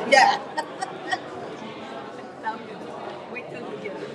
Yeah. Sounds good. Wait till we get it.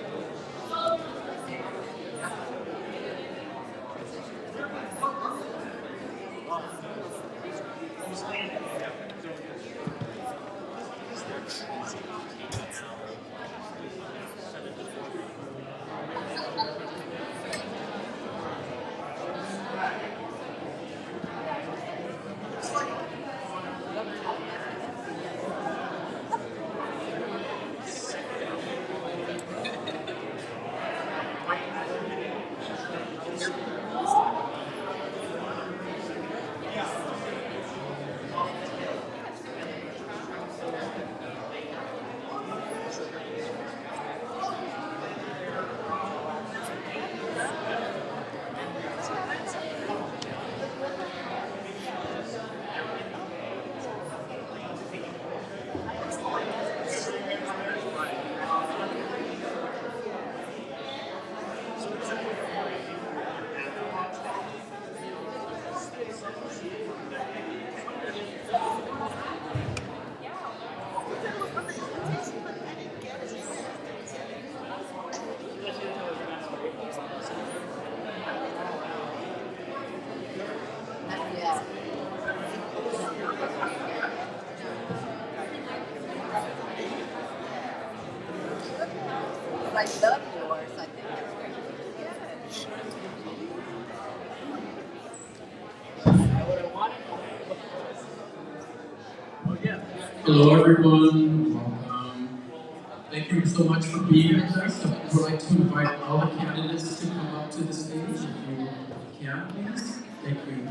Yeah. But I love yours. I think it's great. Hello everyone, welcome. Thank you so much for being with us. I would like to invite all the candidates to come up to the stage if you can, please. Thank you.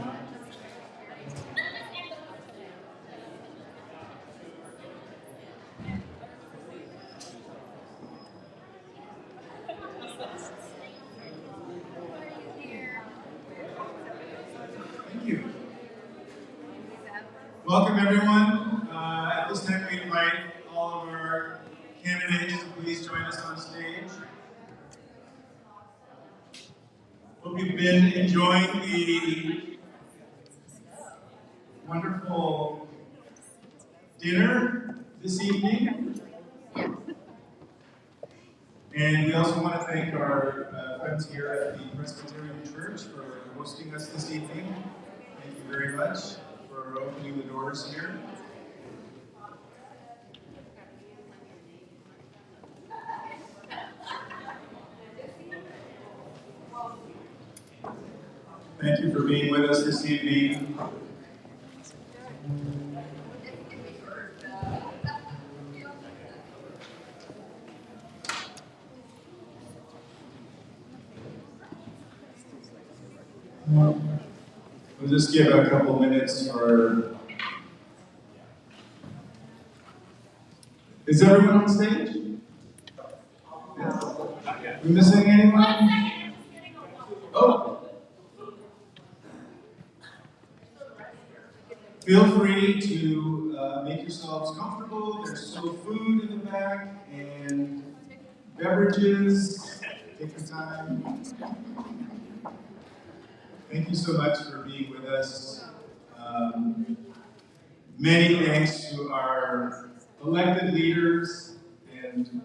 Thank you. Welcome everyone. At this time we invite all of our candidates to please join us on stage. Hope you've been enjoying the wonderful dinner this evening. And we also want to thank our friends here at the Presbyterian Church for hosting us this evening. Thank you very much for opening the doors here. Thank you for being with us this evening. We'll just give a couple minutes for... Is everyone on stage? Yes. We missing anyone? Oh! Feel free to make yourselves comfortable. There's still food in the back and beverages. Take your time. Thank you so much for being with us. Many thanks to our elected leaders and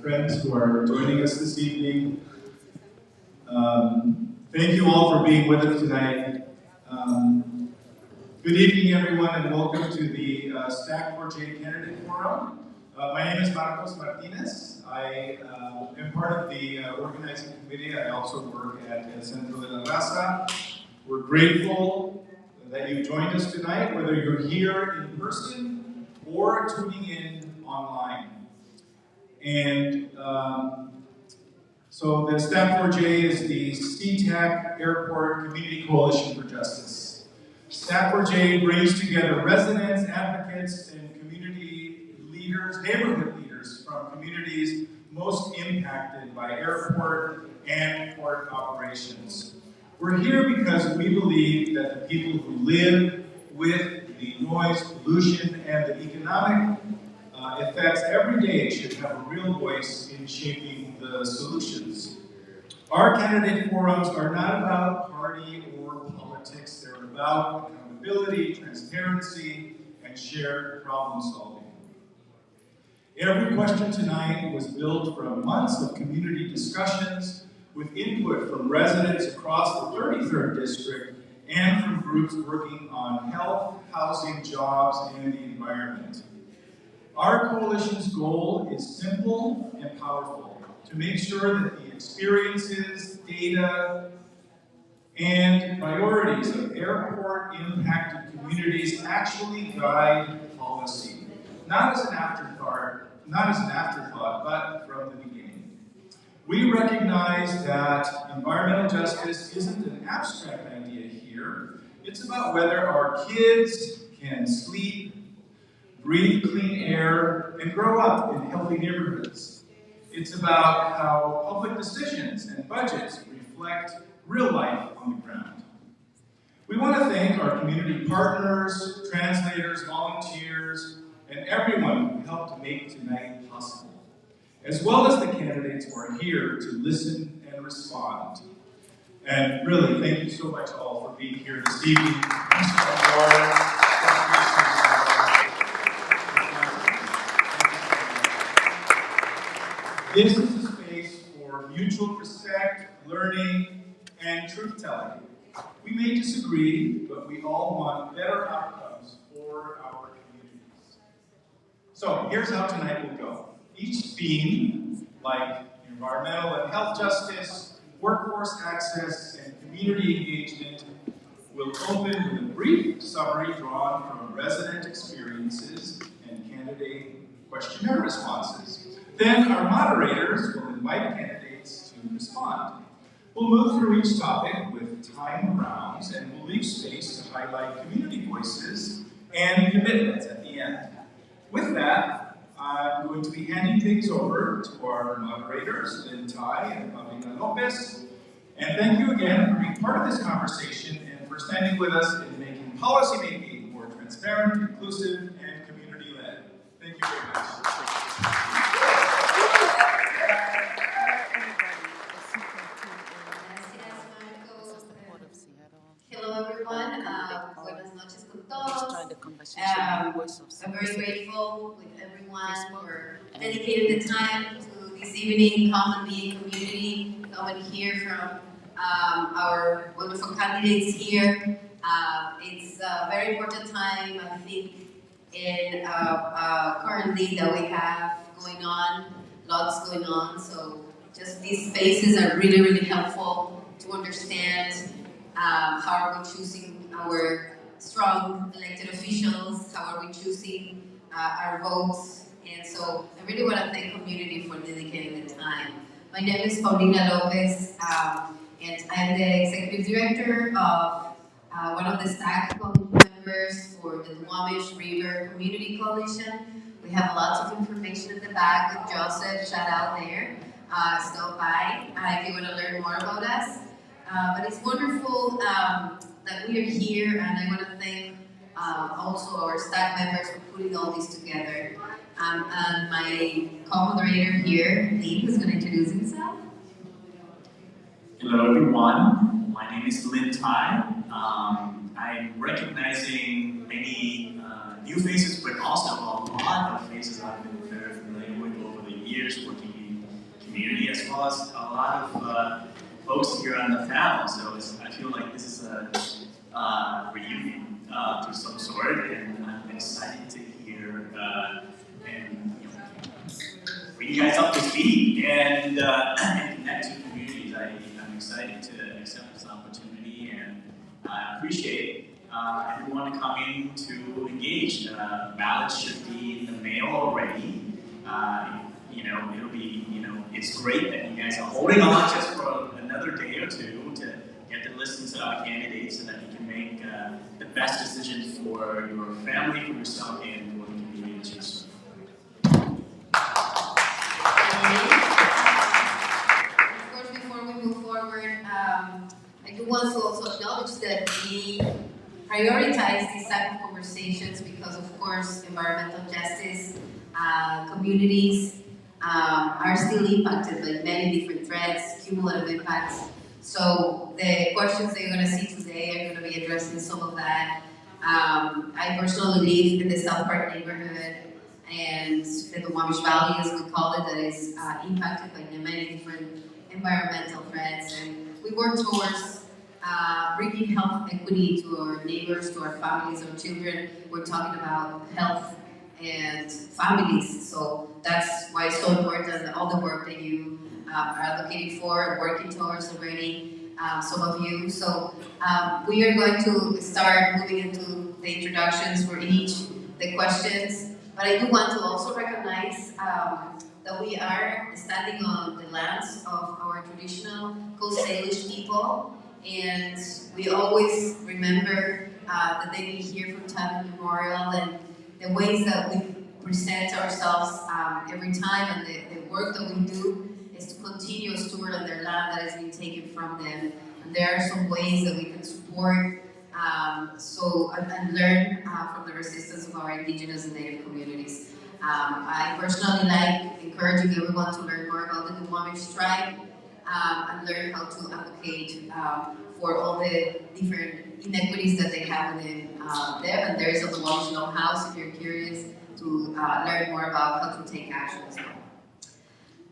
friends who are joining us this evening. Thank you all for being with us tonight. Good evening, everyone, and welcome to the Stack4J Candidate Forum. My name is Marcos Martinez. I am part of the organizing committee. I also work at El Centro de la Raza. We're grateful that you've joined us tonight, whether you're here in person or tuning in online. And so the Stack4J is the SeaTac Airport Community Coalition for Justice. Stack4J brings together residents, advocates, and community leaders, neighborhood leaders from communities most impacted by airport and port operations. We're here because we believe that the people who live with the noise, pollution, and the economic effects every day should have a real voice in shaping the solutions. Our candidate forums are not about party or politics. They're about accountability, transparency, and and shared problem solving. Every question tonight was built from months of community discussions with input from residents across the 33rd District and from groups working on health, housing, jobs, and the environment. Our coalition's goal is simple and powerful: to make sure that the experiences, data, and priorities of airport-impacted communities actually guide policy, not as an afterthought, but from the beginning. We recognize that environmental justice isn't an abstract idea here. It's about whether our kids can sleep, breathe clean air, and grow up in healthy neighborhoods. It's about how public decisions and budgets reflect real life on the ground. We want to thank our community partners, translators, volunteers, and everyone who helped to make tonight possible, as well as the candidates who are here to listen and respond. And really, thank you so much all for being here this evening. This is a space for mutual respect, learning, and truth-telling. We may disagree, but we all want better outcomes for our communities. So here's how tonight will go. Each theme, like environmental and health justice, workforce access, and community engagement, will open with a brief summary drawn from resident experiences and candidate questionnaire responses. Then our moderators will invite candidates to respond. We'll move through each topic with time rounds, and we'll leave space to highlight community voices and commitments at the end. With that, I'm going to be handing things over to our moderators, Lynn Tai and Paulina Lopez. And thank you again for being part of this conversation and for standing with us in making policymaking more transparent, inclusive, and community-led. Thank you very much. Hello everyone, buenas noches con todos. I'm very grateful with everyone for dedicating the time to this evening, come and be in community, come and hear from our wonderful candidates here. It's a very important time, I think, in currently that we have going on, lots going on, so just these spaces are really, really helpful to understand how are we choosing our strong elected officials, how are we choosing our votes, and so I really want to thank community for dedicating the time. My name is Paulina Lopez, and I'm the Executive Director of one of the STAC members for the Duwamish River Community Coalition. We have lots of information in the back with Joseph, shout out there. Stop by if you want to learn more about us. But it's wonderful that we are here, and I want to thank also our staff members for putting all this together. And my co-moderator here, Lee, who's going to introduce himself. Hello everyone, my name is Lynn Tai. I'm recognizing many new faces, but also a lot of faces I've been very familiar with over the years working in community, as well as a lot of folks here on the panel. So I feel like this is a reunion to some sort, and I'm excited to hear and bring you guys up to speed and connect to communities. I'm excited to accept this opportunity, and I appreciate everyone coming to engage. Ballots should be in the mail already. It'll be, it's great that you guys are holding on just for another day or two to get to listen to our candidates so that you can make the best decisions for your family, for yourself, and for the community that you serve. Of course, before we move forward, I do want to also acknowledge that we prioritize these type of conversations because, of course, environmental justice, communities are still impacted by many different threats, cumulative impacts. So the questions that you're going to see today are going to be addressing some of that. I personally live in the South Park neighborhood, and the Duwamish Valley, as we call it, that is impacted by the many different environmental threats. And we work towards bringing health equity to our neighbors, to our families, our children. We're talking about health and families. So that's why it's so important that all the work that you are advocating for and working towards already, some of you. So we are going to start moving into the introductions for each, the questions. But I do want to also recognize that we are standing on the lands of our traditional Coast Salish people, and we always remember that they've been here from time immemorial, and the ways that we present ourselves every time, and the work that we do is to continue a steward on their land that has been taken from them. And there are some ways that we can support and learn from the resistance of our indigenous and native communities. I personally like encouraging everyone to learn more about the Duwamish tribe and learn how to advocate for all the different inequities that they have within them. And there is a Duwamish Law House if you're curious to learn more about how to take action as well.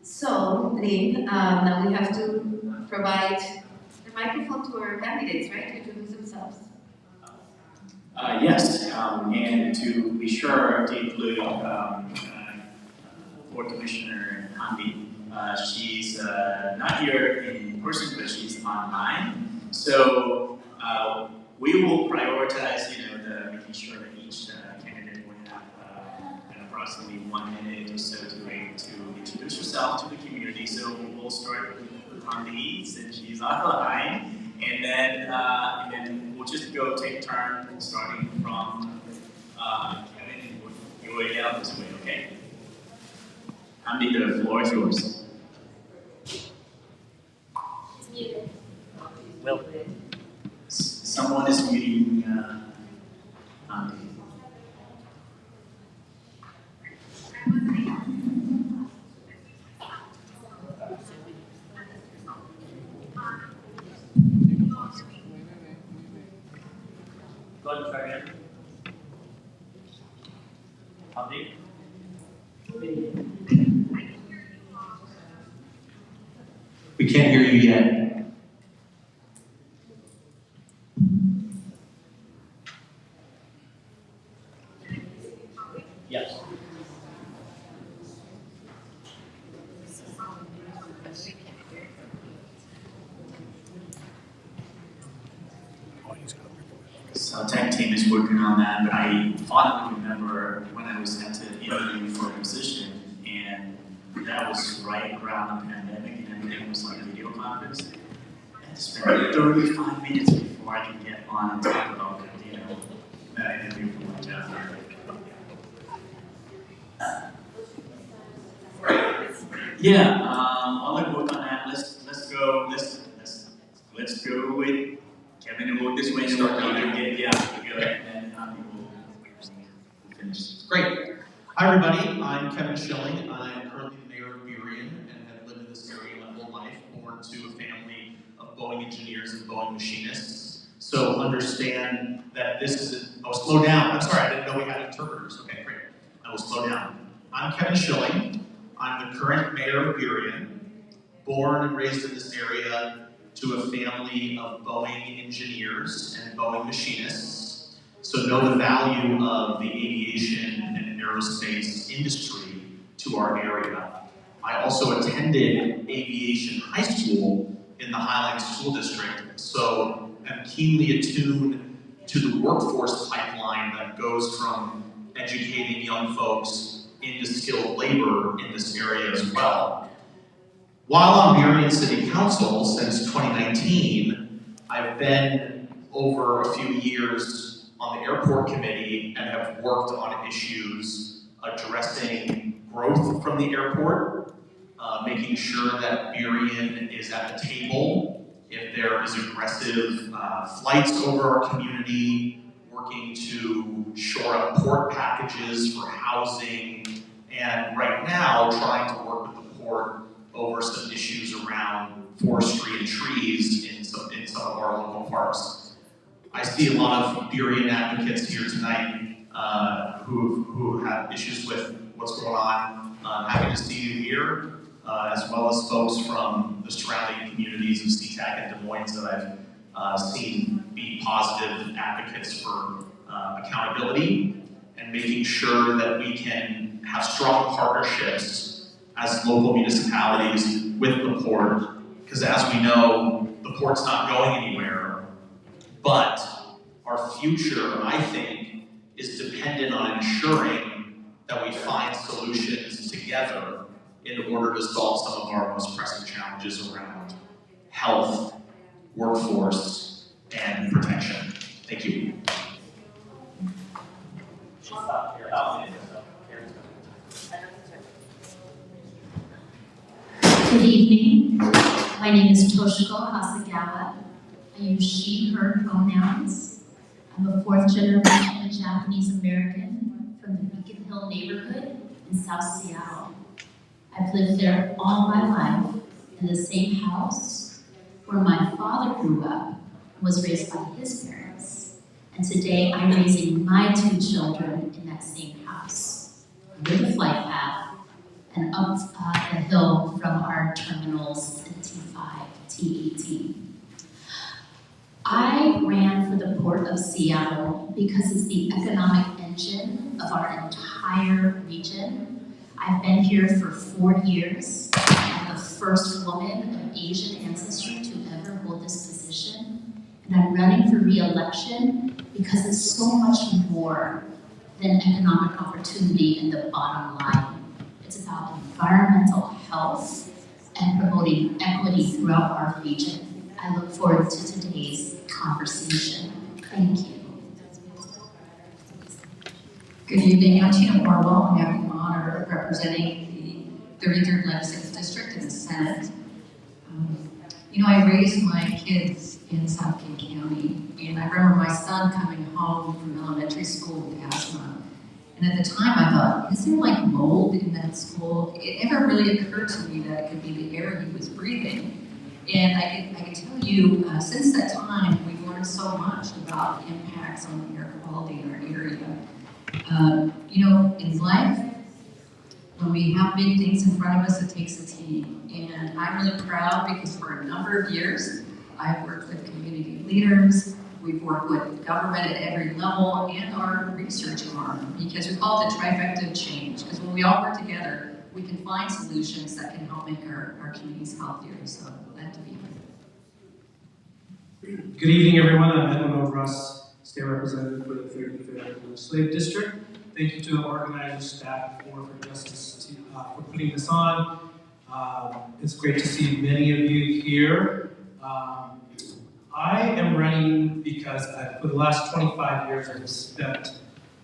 So, Lynn, now we have to provide the microphone to our candidates, right, to introduce themselves. Yes, and to be sure to include Board Commissioner Hamdi. She's not here in person, but she's online. So we will prioritize, making sure that each candidate will have approximately 1 minute or so to introduce herself to the community. So we'll start with Hamdi since she's online. And then we'll just go take turn, starting from Kevin, and work your way down this way, okay? Hamdi, the floor is yours. It's muted. Well, someone is muting Hamdi. Go ahead and try again. Hamdi? We can't hear you yet. Yes. So tech team is working on that, but I fondly remember when I was had to interview for a position, and that was right around the pandemic, and everything was like a video conference. I had to spend 35 minutes before I could get on and talk about that interview for my job. Yeah, I'll let work on that. Let's go with Kevin and work this way and start going again. Yeah, good. And then we'll finish. Great. Hi, everybody. I'm Kevin Schilling. I'm currently the mayor of Burien and have lived in this area my whole life, born to a family of Boeing engineers and Boeing machinists. So understand that this is slow down. I'm sorry, I didn't know we had interpreters. Okay, great. I will slow down. I'm Kevin Schilling. I'm the current mayor of Burien, born and raised in this area to a family of Boeing engineers and Boeing machinists, so know the value of the aviation and aerospace industry to our area. I also attended aviation high school in the Highlands School District, so I'm keenly attuned to the workforce pipeline that goes from educating young folks into skilled labor in this area as well. While on Burien City Council since 2019, I've been over a few years on the airport committee and have worked on issues addressing growth from the airport, making sure that Burien is at the table if there is aggressive flights over our community, working to shore up port packages for housing, and right now trying to work with the port over some issues around forestry and trees in some of our local parks. I see a lot of Burien advocates here tonight who have issues with what's going on. Happy to see you here, as well as folks from the surrounding communities of SeaTac and Des Moines that I've seen be positive advocates for accountability and making sure that we can have strong partnerships as local municipalities with the port. Because as we know, the port's not going anywhere, but our future, I think, is dependent on ensuring that we find solutions together in order to solve some of our most pressing challenges around health, workforce, and protection. Thank you. Good evening. My name is Toshiko Hasegawa. I use she, her pronouns. I'm a fourth generation Japanese American from the Beacon Hill neighborhood in South Seattle. I've lived there all my life in the same house where my father grew up and was raised by his parents. And today I'm raising my two children in that same house, with a flight path and up the hill from our terminals in T5, T18. I ran for the Port of Seattle because it's the economic engine of our entire region. I've been here for 4 years. I'm the first woman of Asian ancestry to ever hold this position. And I'm running for re-election because it's so much more than economic opportunity in the bottom line. It's about environmental health and promoting equity throughout our region. I look forward to today's conversation. Thank you. Good evening, I'm Tina Orwell. I'm having the honor of representing the 33rd Legislative District in the Senate. I raised my kids in South King County, and I remember my son coming home from elementary school with asthma. And at the time I thought, is there like mold in that school? It never really occurred to me that it could be the air he was breathing. And I can tell you, since that time, we've learned so much about the impacts on the air quality in our area. In life, when we have big things in front of us, it takes a team. And I'm really proud because for a number of years, I've worked with community leaders, we've worked with government at every level, and our research arm, because we call it the trifecta of change. Because when we all work together, we can find solutions that can help make our communities healthier. So glad to be here. Good evening, everyone. I'm Edwin O'Russ, State Representative for the 35th Legislative District. Thank you to the organizers, staff, for Justice for putting this on. It's great to see many of you here. I am running because for the last 25 years I've spent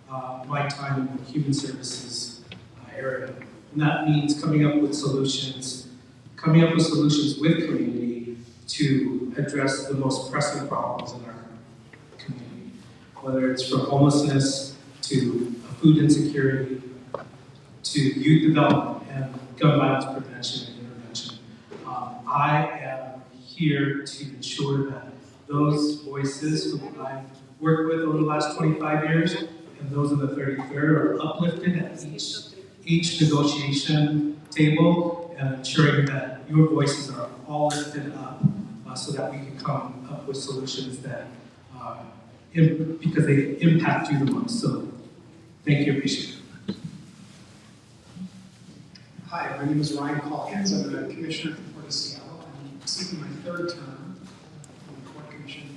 my time in the human services area. And that means coming up with solutions with community to address the most pressing problems in our community. Whether it's from homelessness to food insecurity to youth development and gun violence prevention and intervention. I am here to ensure that those voices who I've worked with over the last 25 years and those in the 33rd are uplifted at each negotiation table, and ensuring that your voices are all lifted up so that we can come up with solutions that, because they impact you the most. So thank you, appreciate it. Hi, my name is Ryan Calkins. I'm a commissioner for the Port of Seattle. I'm seeking my 3rd term on the Port Commission.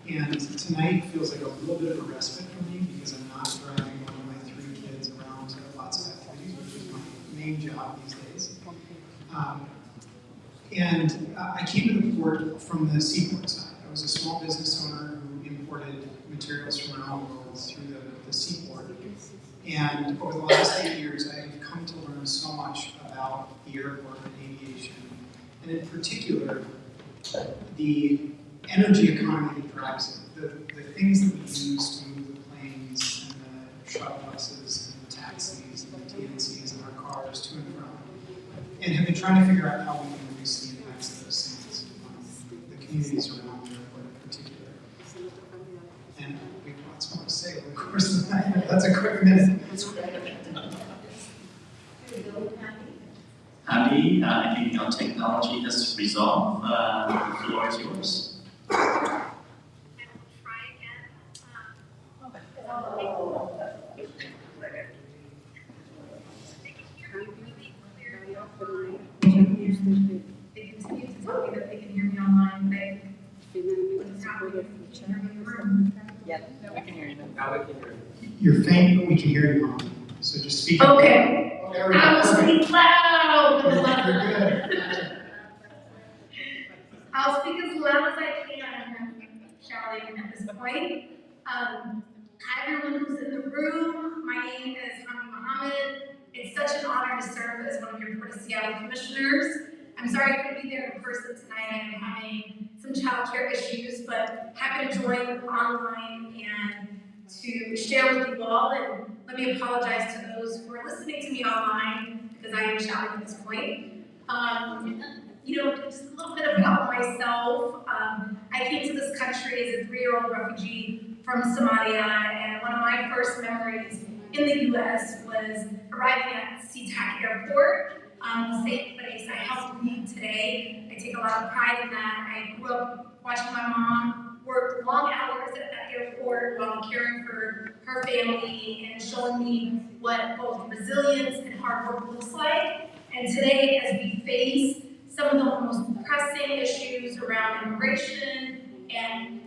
And tonight feels like a little bit of a respite for me because I'm not driving one of my 3 kids around to lots of activities, which is my main job these days. I came to the port from the seaport side. I was a small business owner who imported materials from around the world through the seaport. And over the last 8 years, I've come to learn so much about the airport and aviation, and in particular, the energy economy that drives it, the things that we use to move the planes and the shuttle buses and the taxis and the TNCs and our cars to and from, and have been trying to figure out how we can reduce the impacts of those things on the communities around the airport in particular. Gandhi, anything on technology has resolved. The floor is yours. They continue to tell me that they can hear me online, You're faint, but we can hear you, Mom. So just speak. Okay. There we go. I will Perfect. speak loud. You're good. I'll speak as loud as I can, shouting at this point. Hi everyone who's in the room. My name is Hami Mohammed. It's such an honor to serve as one of your Port of Seattle commissioners. I'm sorry I couldn't be there in person tonight. I'm having some childcare issues, but happy to join online and to share with you all. And let me apologize to those who are listening to me online because I am shouting at this point. Just a little bit about myself. I came to this country as a 3-year-old refugee from Somalia, and one of my first memories in the U.S. was arriving at SeaTac Airport, the same place I helped lead today. I take a lot of pride in that. I grew up watching my mom work long hours at that airport while caring for her family and showing me what both resilience and hard work looks like. And today, as we face some of the most pressing issues around immigration and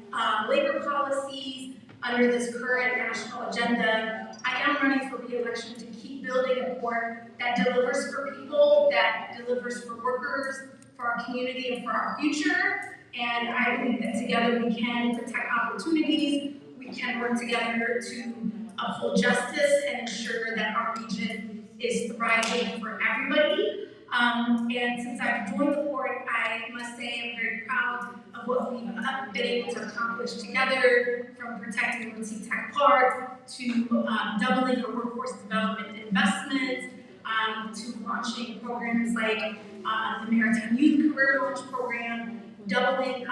labor policies under this current national agenda, I am running for re-election to keep building a port that delivers for people, that delivers for workers, for our community, and for our future. And I believe that together we can protect opportunities, we can work together to uphold justice and ensure that our region is thriving for everybody. And since I've joined the port, I must say I'm very proud of what we've been able to accomplish together, from protecting SeaTac Park to doubling our workforce development investments, to launching programs like the Maritime Youth Career Launch Program, doubling,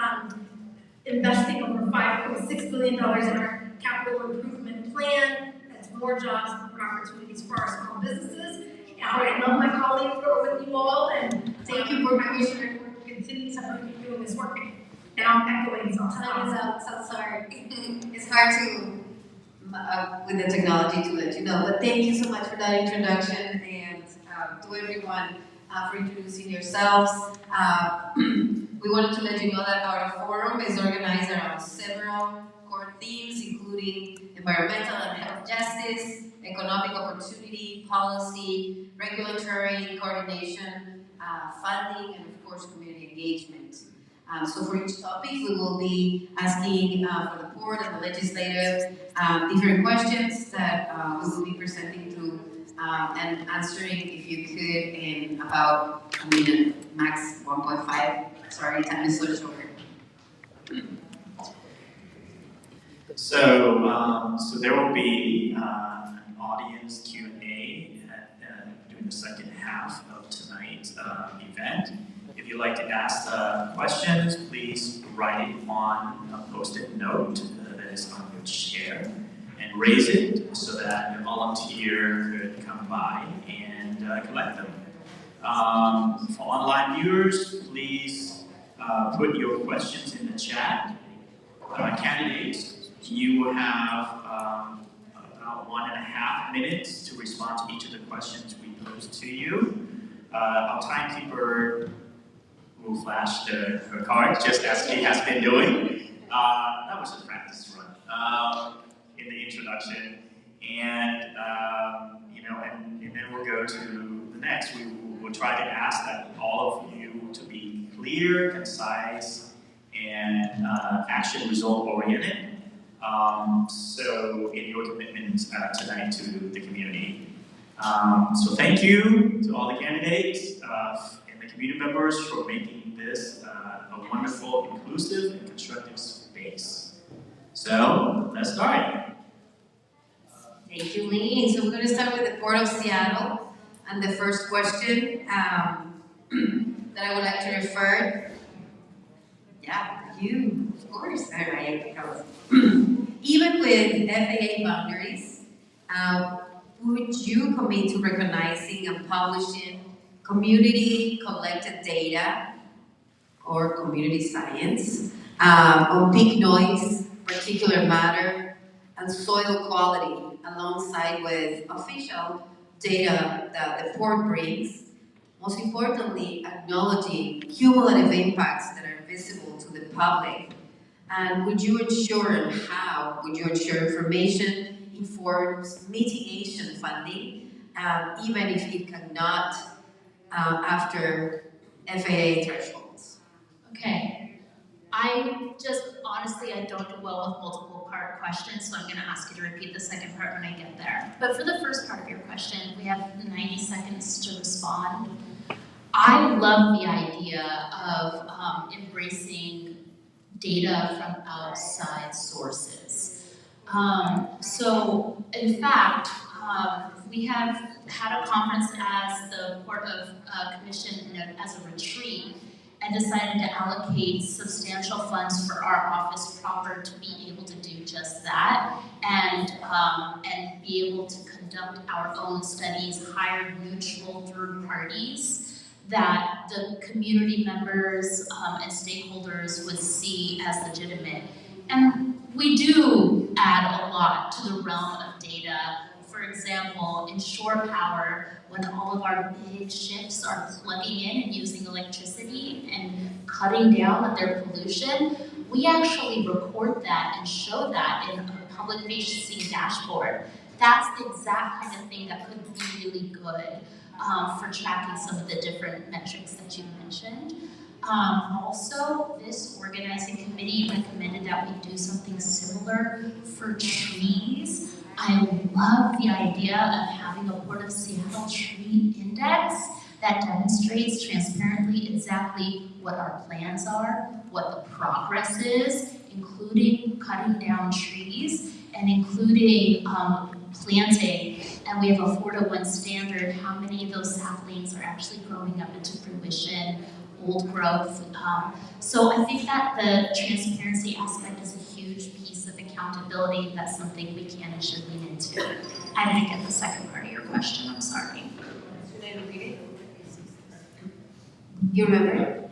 investing over $5.6 billion in our capital improvement plan. That's more jobs and more opportunities for our small businesses. I love my colleagues who are with you all, and thank you for Commissioner for continuing to keep doing this work. And I'm echoing, so Time is up, so sorry. It's hard to, with the technology, to let you know, but thank you so much for that introduction, and to everyone for introducing yourselves. We wanted to let you know that our forum is organized around several core themes, including environmental and health justice, economic opportunity, policy, regulatory coordination, funding, and of course community engagement. So for each topic, we will be asking for the board and the legislative different questions that we will be presenting to and answering, if you could, in about a minute, max 1.5. Sorry, time is so short. So there will be an audience Q&A during the second half of tonight's event. If you'd like to ask questions, please write it on a post-it note that is on your chair and raise it so that a volunteer could come by and collect them. For online viewers, please put your questions in the chat. Candidates, you will have about 1.5 minutes to respond to each of the questions we pose to you. Our timekeeper will flash her card, just as she has been doing. That was a practice run in the introduction. And, and then we'll go to the next. We'll try to ask that all of you to be clear, concise, and action result oriented. So in your commitment tonight to the community. So thank you to all the candidates and the community members for making this a wonderful, inclusive, and constructive space. So let's start. Thank you, Lee. So we're going to start with the Port of Seattle. And the first question that I would like to refer, you, of course. All right. Even with FAA boundaries, would you commit to recognizing and publishing community collected data or community science on peak noise, particulate matter, and soil quality, alongside with official data that the port brings. Most importantly, acknowledging cumulative impacts that are visible to the public. And would you ensure, and how would you ensure information informs mitigation funding, even if it cannot after FAA thresholds? Okay. I don't do well with multiple part questions, so I'm going to ask you to repeat the second part when I get there. But for the first part of your question, we have 90 seconds to respond. I love the idea of embracing data from outside sources. So, in fact, we have had a conference as the Port of Commission as a retreat, and decided to allocate substantial funds for our office proper to be able to do just that, and be able to conduct our own studies, hire neutral third parties that the community members and stakeholders would see as legitimate. And we do add a lot to the realm of data. For example, in shore power, when all of our big ships are plugging in and using electricity and cutting down on their pollution, we actually record that and show that in a public-facing dashboard. That's the exact kind of thing that could be really good for tracking some of the different metrics that you mentioned. Also, this organizing committee recommended that we do something similar for trees. I love the idea of having a Port of Seattle tree index that demonstrates transparently exactly what our plans are, what the progress is, including cutting down trees and including planting. And we have a 4-to-1 standard, how many of those saplings are actually growing up into fruition, old growth. So I think that the transparency aspect is a huge piece of accountability. That's something we can and should lean into. I didn't get the second part of your question, I'm sorry. Should I repeat it? You remember?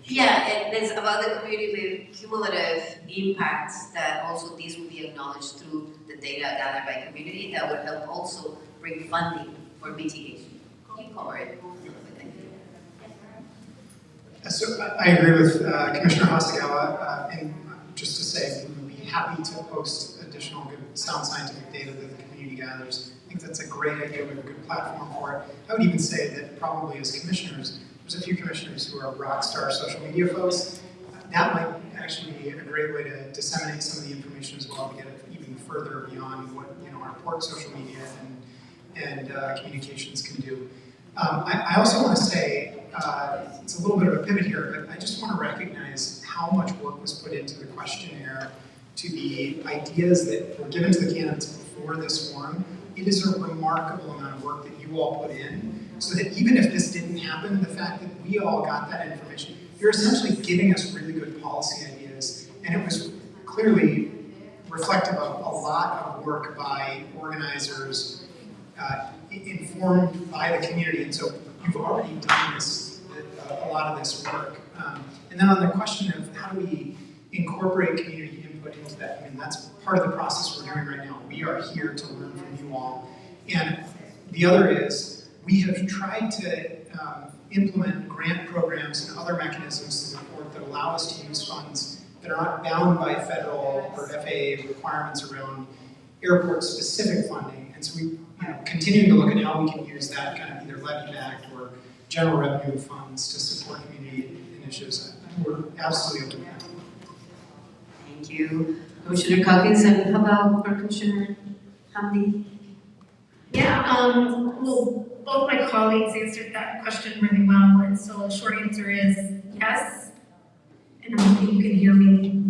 Yeah, it's about the community cumulative impacts that also these will be acknowledged through the data gathered by community that would help also bring funding for mitigation. You cover it. So I agree with Commissioner Hasegawa, and just to say, we would be happy to post additional good sound scientific data that the community gathers. I think that's a great idea. We have a good platform for it. I would even say that probably as commissioners, there's a few commissioners who are rock star social media folks. That might actually be a great way to disseminate some of the information as well, to get it even further beyond what our port social media and communications can do. I also want to say, it's a little bit of a pivot here, but I just want to recognize how much work was put into the questionnaire, to the ideas that were given to the candidates before this forum. It is a remarkable amount of work that you all put in, so that even if this didn't happen, the fact that we all got that information, you're essentially giving us really good policy ideas, and it was clearly reflective of a lot of work by organizers, informed by the community, and so you've already done this, a lot of this work. And then on the question of how do we incorporate community input into that, I mean, that's part of the process we're doing right now. We are here to learn from you all. And the other is, we have tried to implement grant programs and other mechanisms to support that allow us to use funds that are not bound by federal or FAA requirements around airport-specific funding. And so we continue to look at how we can use that kind of either levy-backed or general revenue funds to support community initiatives. We're absolutely open to that. Thank you. Commissioner Calkins, and how about for Commissioner Hamdi? Yeah, well, both my colleagues answered that question really well, and so the short answer is yes, and I think you can hear me.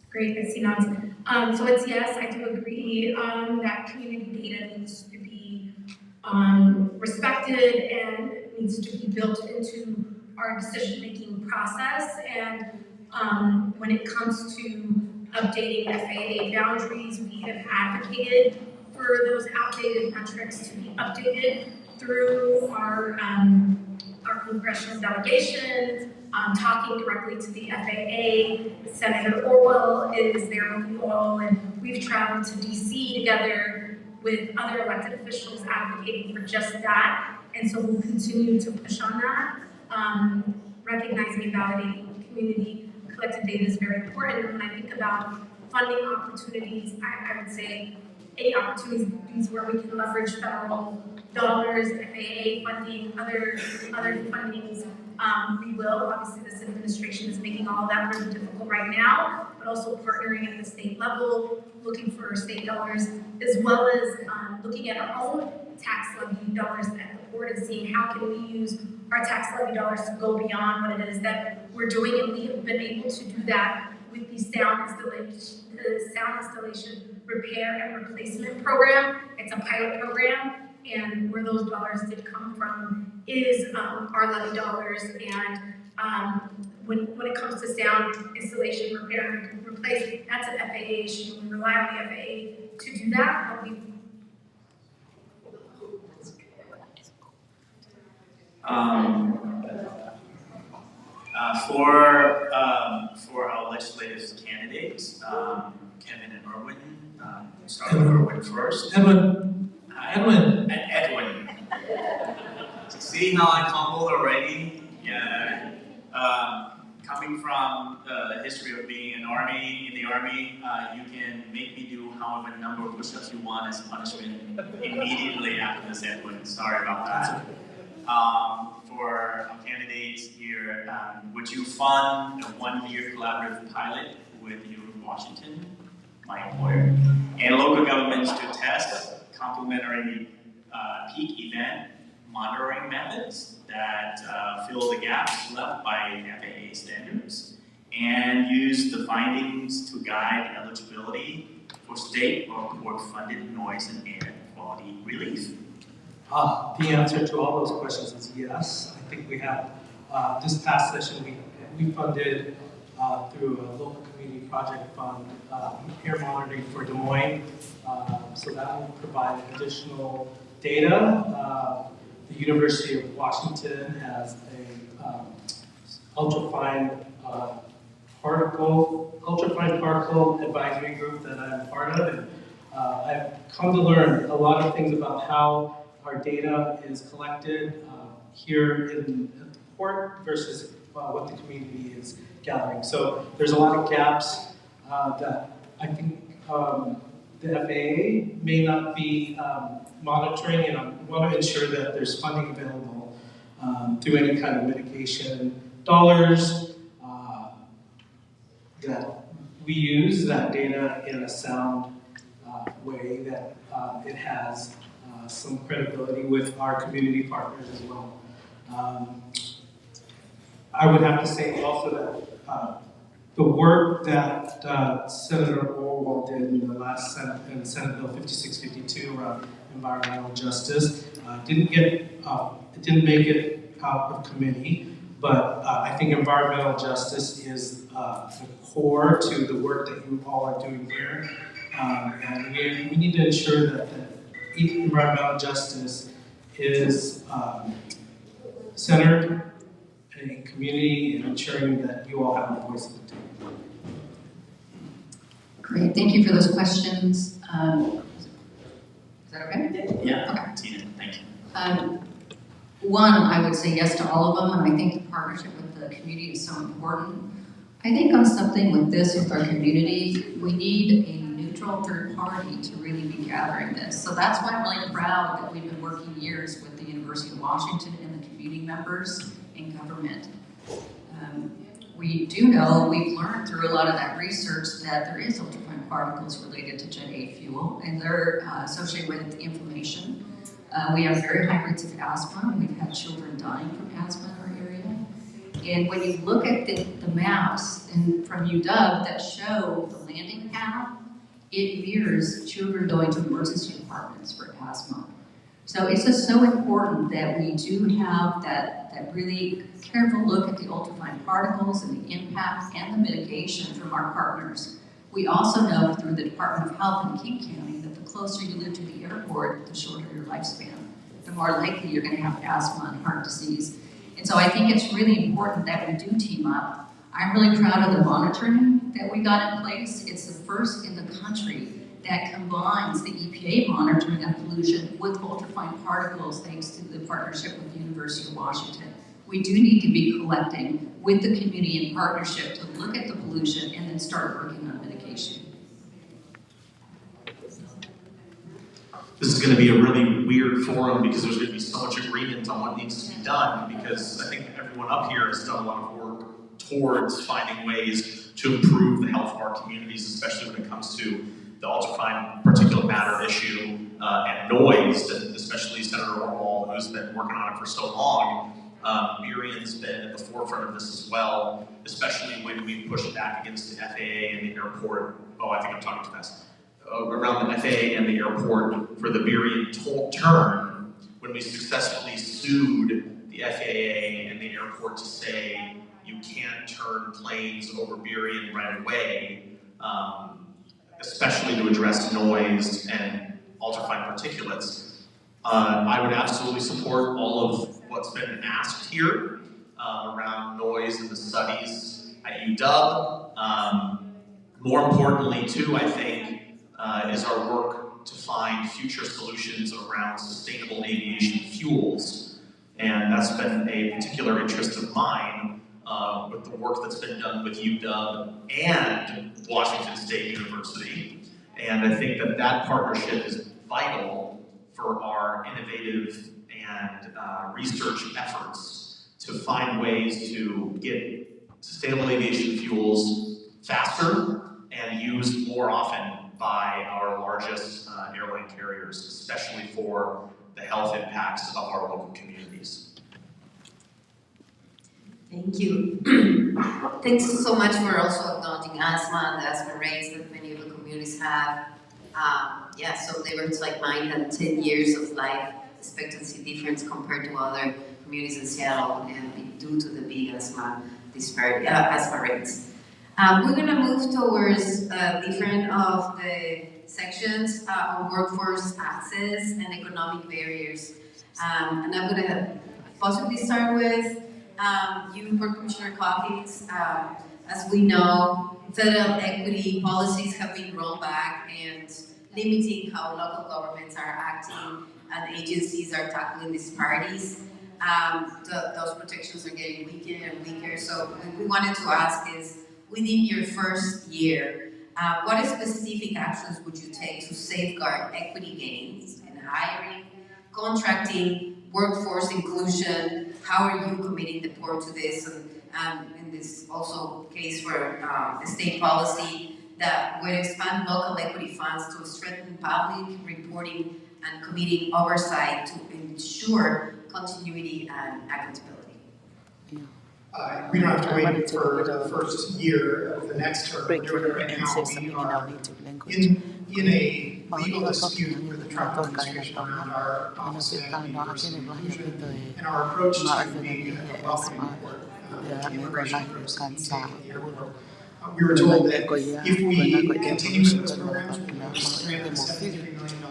Great, I see nods. So it's yes, I do agree that community data needs to be respected and needs to be built into our decision-making process, and when it comes to updating FAA boundaries, we have advocated for those outdated metrics to be updated. through our congressional delegation, talking directly to the FAA. Senator Orwell is there with you all, and we've traveled to DC together with other elected officials advocating for just that. And so we'll continue to push on that. Recognizing and validating community collective data is very important. And when I think about funding opportunities, I would say any opportunities where we can leverage federal dollars, FAA funding, other fundings, we will. Obviously, this administration is making all of that really difficult right now, but also partnering at the state level, looking for state dollars, as well as looking at our own tax levy dollars at the board and seeing how can we use our tax levy dollars to go beyond what it is that we're doing. And we have been able to do that with the sound installation repair and replacement program. It's a pilot program, and where those dollars did come from is our levy dollars. And when it comes to sound installation, repair, and replace, that's an FAA issue. We rely on the FAA to do that, but we for our legislative candidates, Kevin and Erwin, start with Erwin first. Edwin. And Edwin. See how I fumbled already? Yeah. Coming from the history of being in the army, you can make me do however number of push-ups you want as punishment immediately after this, Edwin. Sorry about that. For our candidates here, would you fund a 1-year collaborative pilot with the University of Washington, my employer, and local governments to test complementary peak event monitoring methods that fill the gaps left by FAA standards, and use the findings to guide eligibility for state or port-funded noise and air quality relief? The answer to all those questions is yes. I think we have, this past session, we funded through a local community project fund air monitoring for Des Moines. So that will provide additional data. The University of Washington has a ultrafine particle advisory group that I'm part of, and I've come to learn a lot of things about how our data is collected here in the port versus what the community is gathering. So there's a lot of gaps that I think the FAA may not be monitoring, and I want to ensure that there's funding available through any kind of mitigation dollars that we use that data in a sound way that it has some credibility with our community partners as well. I would have to say also that the work that Senator Orwell did in the last Senate Bill 5652 around environmental justice didn't make it out of committee, but I think environmental justice is the core to the work that you all are doing here, and we need to ensure that environmental justice is centered in community and ensuring that you all have a voice at the table. Great, thank you for those questions. Is that okay? Yeah, okay. Tina, thank you. One, I would say yes to all of them, and I think the partnership with the community is so important. I think on something like this with our community, we need a neutral third party to really be gathering this. So that's why I'm really proud that we've been working years with the University of Washington and the community members in government. We do know, we've learned through a lot of that research that there is ultrafine particles related to Jet A fuel, and they're associated with inflammation. We have very high rates of asthma. We've had children dying from asthma in our area. And when you look at the maps from UW that show the landing path, it mirrors children going to emergency departments for asthma. So it's just so important that we do have that really careful look at the ultrafine particles and the impact and the mitigation from our partners. We also know through the Department of Health in King County that the closer you live to the airport, the shorter your lifespan. the more likely you're going to have asthma and heart disease. And so I think it's really important that we do team up. I'm really proud of the monitoring that we got in place. It's the first in the country that combines the EPA monitoring of pollution with ultrafine particles, thanks to the partnership with the University of Washington. We do need to be collecting with the community in partnership to look at the pollution and then start working on mitigation. This is going to be a really weird forum because there's going to be so much agreement on what needs to be done, because I think everyone up here has done a lot of work towards finding ways to improve the health of our communities, especially when it comes to the ultrafine particulate matter issue and noise, and especially Senator Orwell, who's been working on it for so long. Burion's been at the forefront of this as well, especially when we pushed back against the FAA and the airport. Oh, I think I'm talking too fast. Around the FAA and the airport for the Burien turn, when we successfully sued the FAA and the airport to say you can't turn planes over Burien right away, especially to address noise and ultrafine particulates. I would absolutely support all of what's been asked here around noise and the studies at UW. More importantly, too, I think, is our work to find future solutions around sustainable aviation fuels. And that's been a particular interest of mine with the work that's been done with UW and Washington State University. And I think that that partnership is vital for our innovative and research efforts to find ways to get sustainable aviation fuels faster and used more often by our largest airline carriers, especially for the health impacts of our local communities. Thank you. Thanks so much for also acknowledging asthma and the asthma rates that many of the communities have. Yeah, so neighborhoods like mine had 10 years of life expectancy difference compared to other communities in Seattle, and due to the big asthma rates. We're going to move towards different of the sections on workforce access and economic barriers. And I'm going to possibly start with you, Board Commissioner Calkins. As we know, federal equity policies have been rolled back and limiting how local governments are acting and agencies are tackling disparities. Those protections are getting weaker and weaker. So what we wanted to ask is, within your first year, what specific actions would you take to safeguard equity gains in hiring, contracting, workforce inclusion? How are you committing the board to this? And in this also case for state policy that would expand local equity funds to strengthen public reporting and committee oversight to ensure continuity and accountability. We don't have to wait for the first year of the next term. We're doing it right now. We are in a legal dispute with the Trump administration around our Office of Equity, Diversity, and Inclusion, and our approach to being a welcoming port to immigration groups in the airport. We were told that if we continue with those programs, we're going to strand $73 million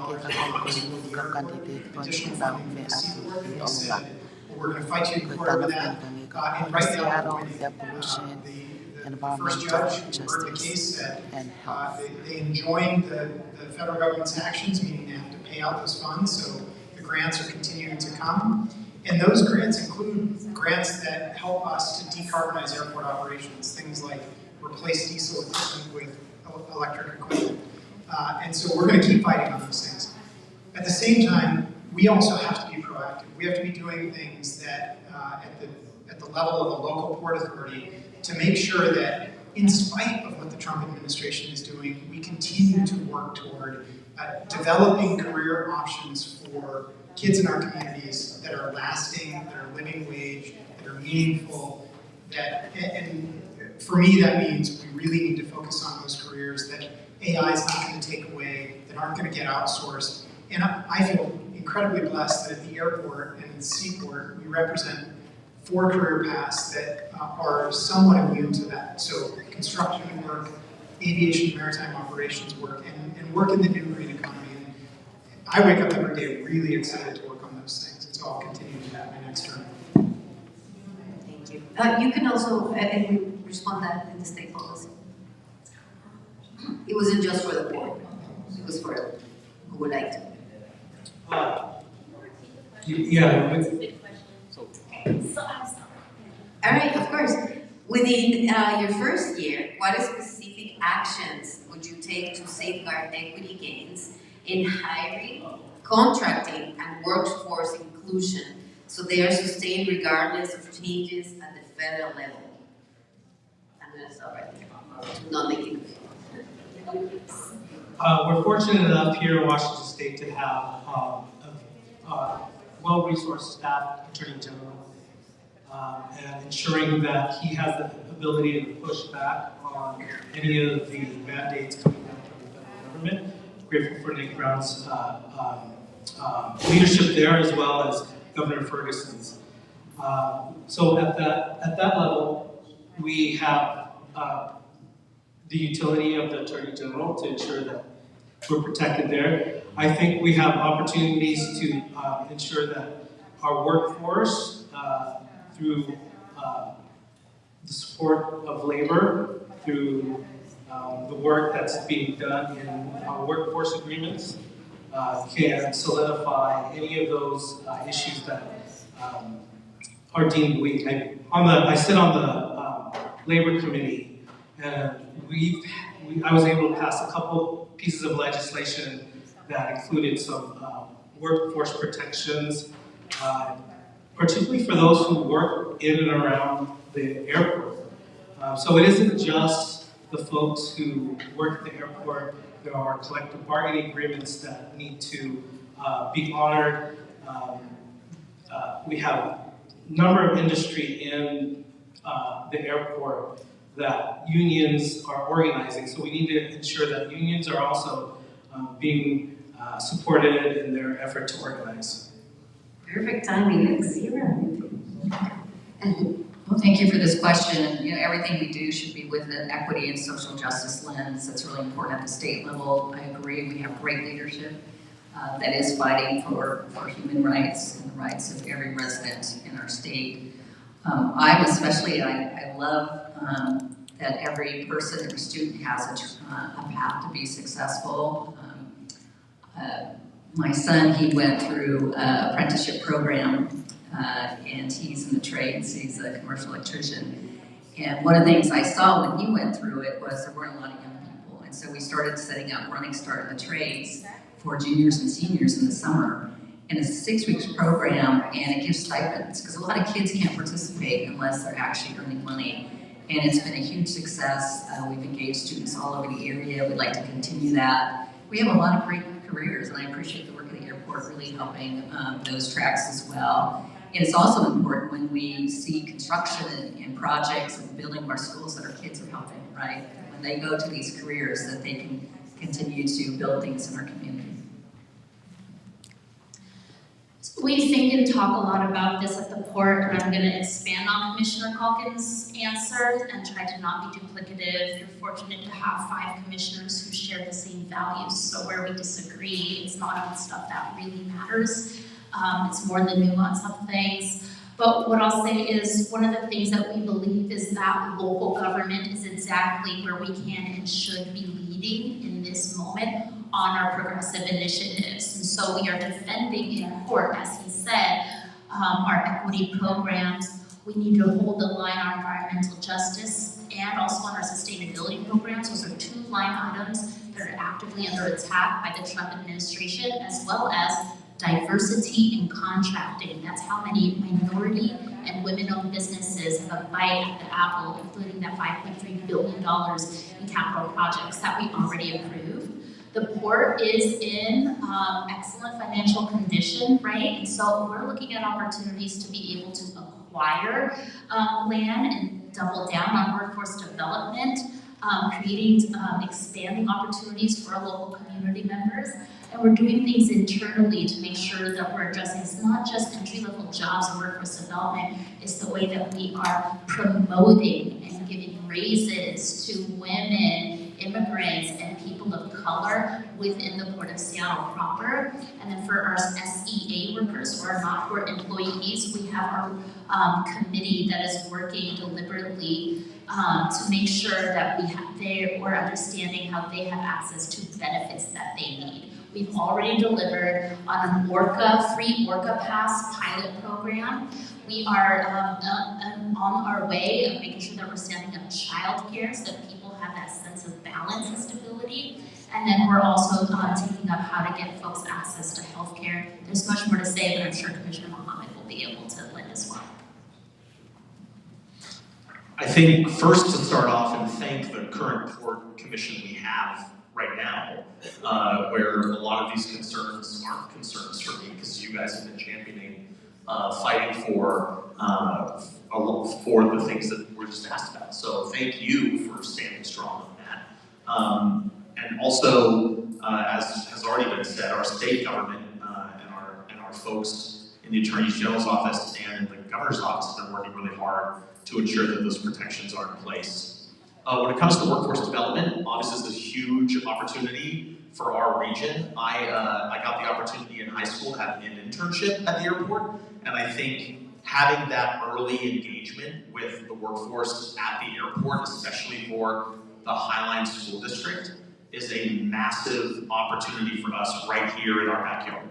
additional funding for the Seaport. And they said, well, we're going to fight you in court over that. And right now, the first judge who heard the case said they enjoined the federal government's actions, meaning they have to pay out those funds, so the grants are continuing to come. And those grants include grants that help us to decarbonize airport operations, things like replace diesel equipment with electric equipment. And so we're going to keep fighting on those things. At the same time, we also have to be proactive. We have to be doing things that at the level of a local port authority to make sure that in spite of what the Trump administration is doing, we continue to work toward developing career options for kids in our communities that are lasting, that are living wage, that are meaningful, and for me that means we really need to focus on those careers that AI is not going to take away, that aren't going to get outsourced. And I feel incredibly blessed that at the airport and in the Seaport, we represent 4 career paths that are somewhat immune to that. So construction work, aviation, maritime operations work, and work in the new green economy. And I wake up every day really excited to work on those things. And so I'll continue to that my next term. Thank you. You can also respond that in the state policy. It wasn't just for the board. It was for who would like to. Yeah. All right, of course. Within your first year, what specific actions would you take to safeguard equity gains in hiring, contracting, and workforce inclusion so they are sustained regardless of changes at the federal level? I'm going to stop right there. Not making. We're fortunate enough here in Washington State to have a well-resourced staff attorney general, and ensuring that he has the ability to push back on any of the mandates coming down from the federal government. Grateful for Nick Brown's leadership there, as well as Governor Ferguson's. So at that level, we have the utility of the Attorney General to ensure that we're protected there. I think we have opportunities to ensure that our workforce, through the support of labor, through the work that's being done in our workforce agreements, can solidify any of those issues that are deemed weak. I sit on the labor committee, and I was able to pass a couple pieces of legislation that included some workforce protections, particularly for those who work in and around the airport. So it isn't just the folks who work at the airport. There are collective bargaining agreements that need to be honored. We have a number of industry in the airport that unions are organizing. So we need to ensure that unions are also being supported in their effort to organize. Perfect timing. Zero. Well, thank you for this question. You know, everything we do should be with an equity and social justice lens. That's really important at the state level. I agree. We have great leadership that is fighting for human rights and the rights of every resident in our state. I love that every person, every student has a path to be successful. My son, he went through an apprenticeship program, and he's in the trades. He's a commercial electrician. And one of the things I saw when he went through it was there weren't a lot of young people. And so we started setting up Running Start in the Trades for juniors and seniors in the summer. And it's a 6-week program, and it gives stipends, because a lot of kids can't participate unless they're actually earning money. And it's been a huge success. We've engaged students all over the area. We'd like to continue that. We have a lot of great careers, and I appreciate the work of the airport really helping those tracks as well. And it's also important when we see construction and projects and building of our schools that our kids are helping, right? When they go to these careers, that they can continue to build things in our community. We think and talk a lot about this at the port, and I'm going to expand on Commissioner Calkins' answer and try to not be duplicative. We're fortunate to have 5 commissioners who share the same values, so where we disagree, it's not on stuff that really matters. It's more the nuance of things. But what I'll say is one of the things that we believe is that local government is exactly where we can and should be leading in this moment on our progressive initiatives. And so we are defending in court, as he said, our equity programs. We need to hold the line on environmental justice and also on our sustainability programs. Those are 2 line items that are actively under attack by the Trump administration, as well as diversity in contracting. That's how many minority and women-owned businesses have a bite at the apple, including that $5.3 billion in capital projects that we already approved. The port is in excellent financial condition, right? And so we're looking at opportunities to be able to acquire land and double down on workforce development, creating expanding opportunities for our local community members. And we're doing things internally to make sure that we're addressing it's not just entry-level jobs and workforce development, it's the way that we are promoting and giving raises to women, immigrants, and people people of color within the Port of Seattle proper. And then for our SEA workers, or our not-port employees, we have our committee that is working deliberately to make sure that we're understanding how they have access to benefits that they need. We've already delivered on an free Orca Pass pilot program. We are on our way of making sure that we're standing up childcare so that people have that sense of balance and stability. And then we're also taking up how to get folks access to healthcare. There's much more to say, but I'm sure Commissioner Mohammed will be able to lend as well. I think first to start off and thank the current Port Commission we have right now, where a lot of these concerns aren't concerns for me, because you guys have been championing, fighting for the things that we're just asked about. So thank you for standing strong on that. And also, as has already been said, our state government and our folks in the Attorney General's office and the Governor's office have been working really hard to ensure that those protections are in place. When it comes to workforce development, obviously this is a huge opportunity for our region. I got the opportunity in high school to have an internship at the airport, and I think having that early engagement with the workforce at the airport, especially for the Highline School District, is a massive opportunity for us right here in our backyard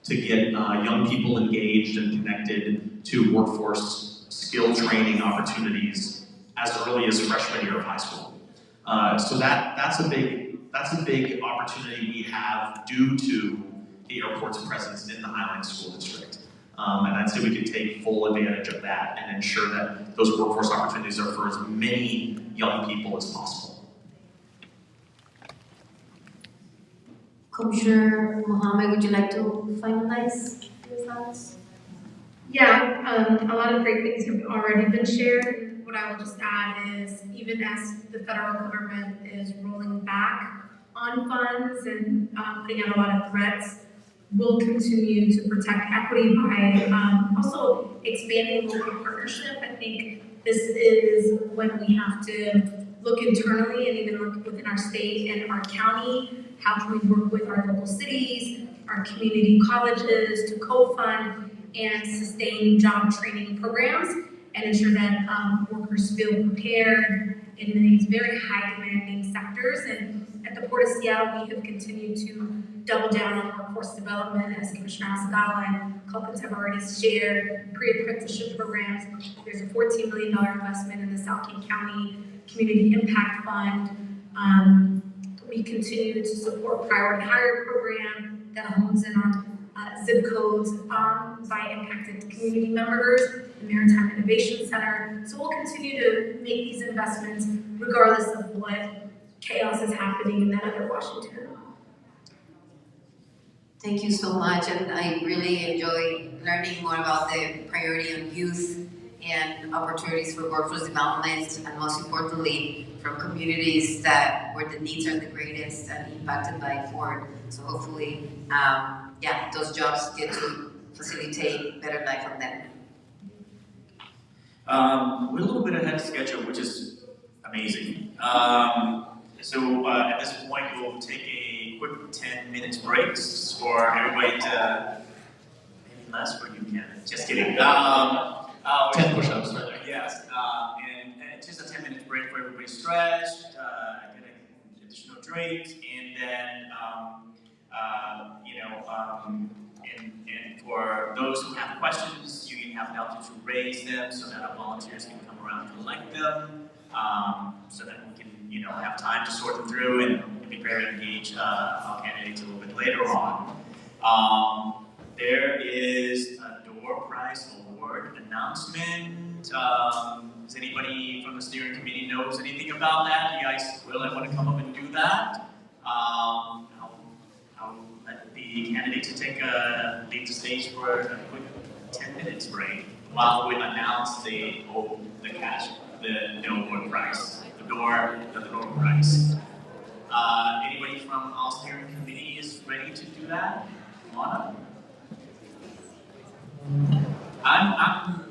to get young people engaged and connected to workforce skill training opportunities as early as freshman year of high school. So that's a big opportunity we have due to the airport's presence in the Highline School District. And I'd say we can take full advantage of that and ensure that those workforce opportunities are for as many young people as possible. Commissioner Mohammed, would you like to finalize your thoughts? Yeah, a lot of great things have already been shared. What I will just add is, even as the federal government is rolling back on funds and putting out a lot of threats, we'll continue to protect equity by also expanding local partnership. I think this is when we have to look internally and even look within our state and our county. How can we work with our local cities, our community colleges to co-fund and sustain job training programs and ensure that workers feel prepared in these very high demanding sectors. And at the Port of Seattle, we have continued to double down on workforce development, as Commissioner Hasegawa and Calkins have already shared, pre-apprenticeship programs. There's a $14 million investment in the South King County Community Impact Fund. We continue to support priority hire program that hones in on zip codes by impacted community members, the Maritime Innovation Center. So we'll continue to make these investments regardless of what chaos is happening in that other Washington. Thank you so much, and I really enjoy learning more about the priority on youth and opportunities for workforce development, and most importantly, from communities where the needs are the greatest and impacted by Ford. So hopefully, those jobs get to facilitate better life for them. We're a little bit ahead of schedule, which is amazing. So at this point, we'll take a quick 10 minutes breaks for everybody to, maybe less for you, Ken. Just kidding. 10 push-ups, right? Yes, and just a 10 minutes break for everybody stretched, get an additional drink, and then, and for those who have questions, you have the option to raise them so that our volunteers can come around and collect them, so that we can, have time to sort them through and be prepared to engage our candidates a little bit later on. There is a door prize award announcement. Does anybody from the steering committee knows anything about that? You guys really want to come up and do that? I'll let the candidates leave the stage for a quick 10 minutes break while we announce the award prize, the door prize. Anybody from our steering committee is ready to do that? Come on up.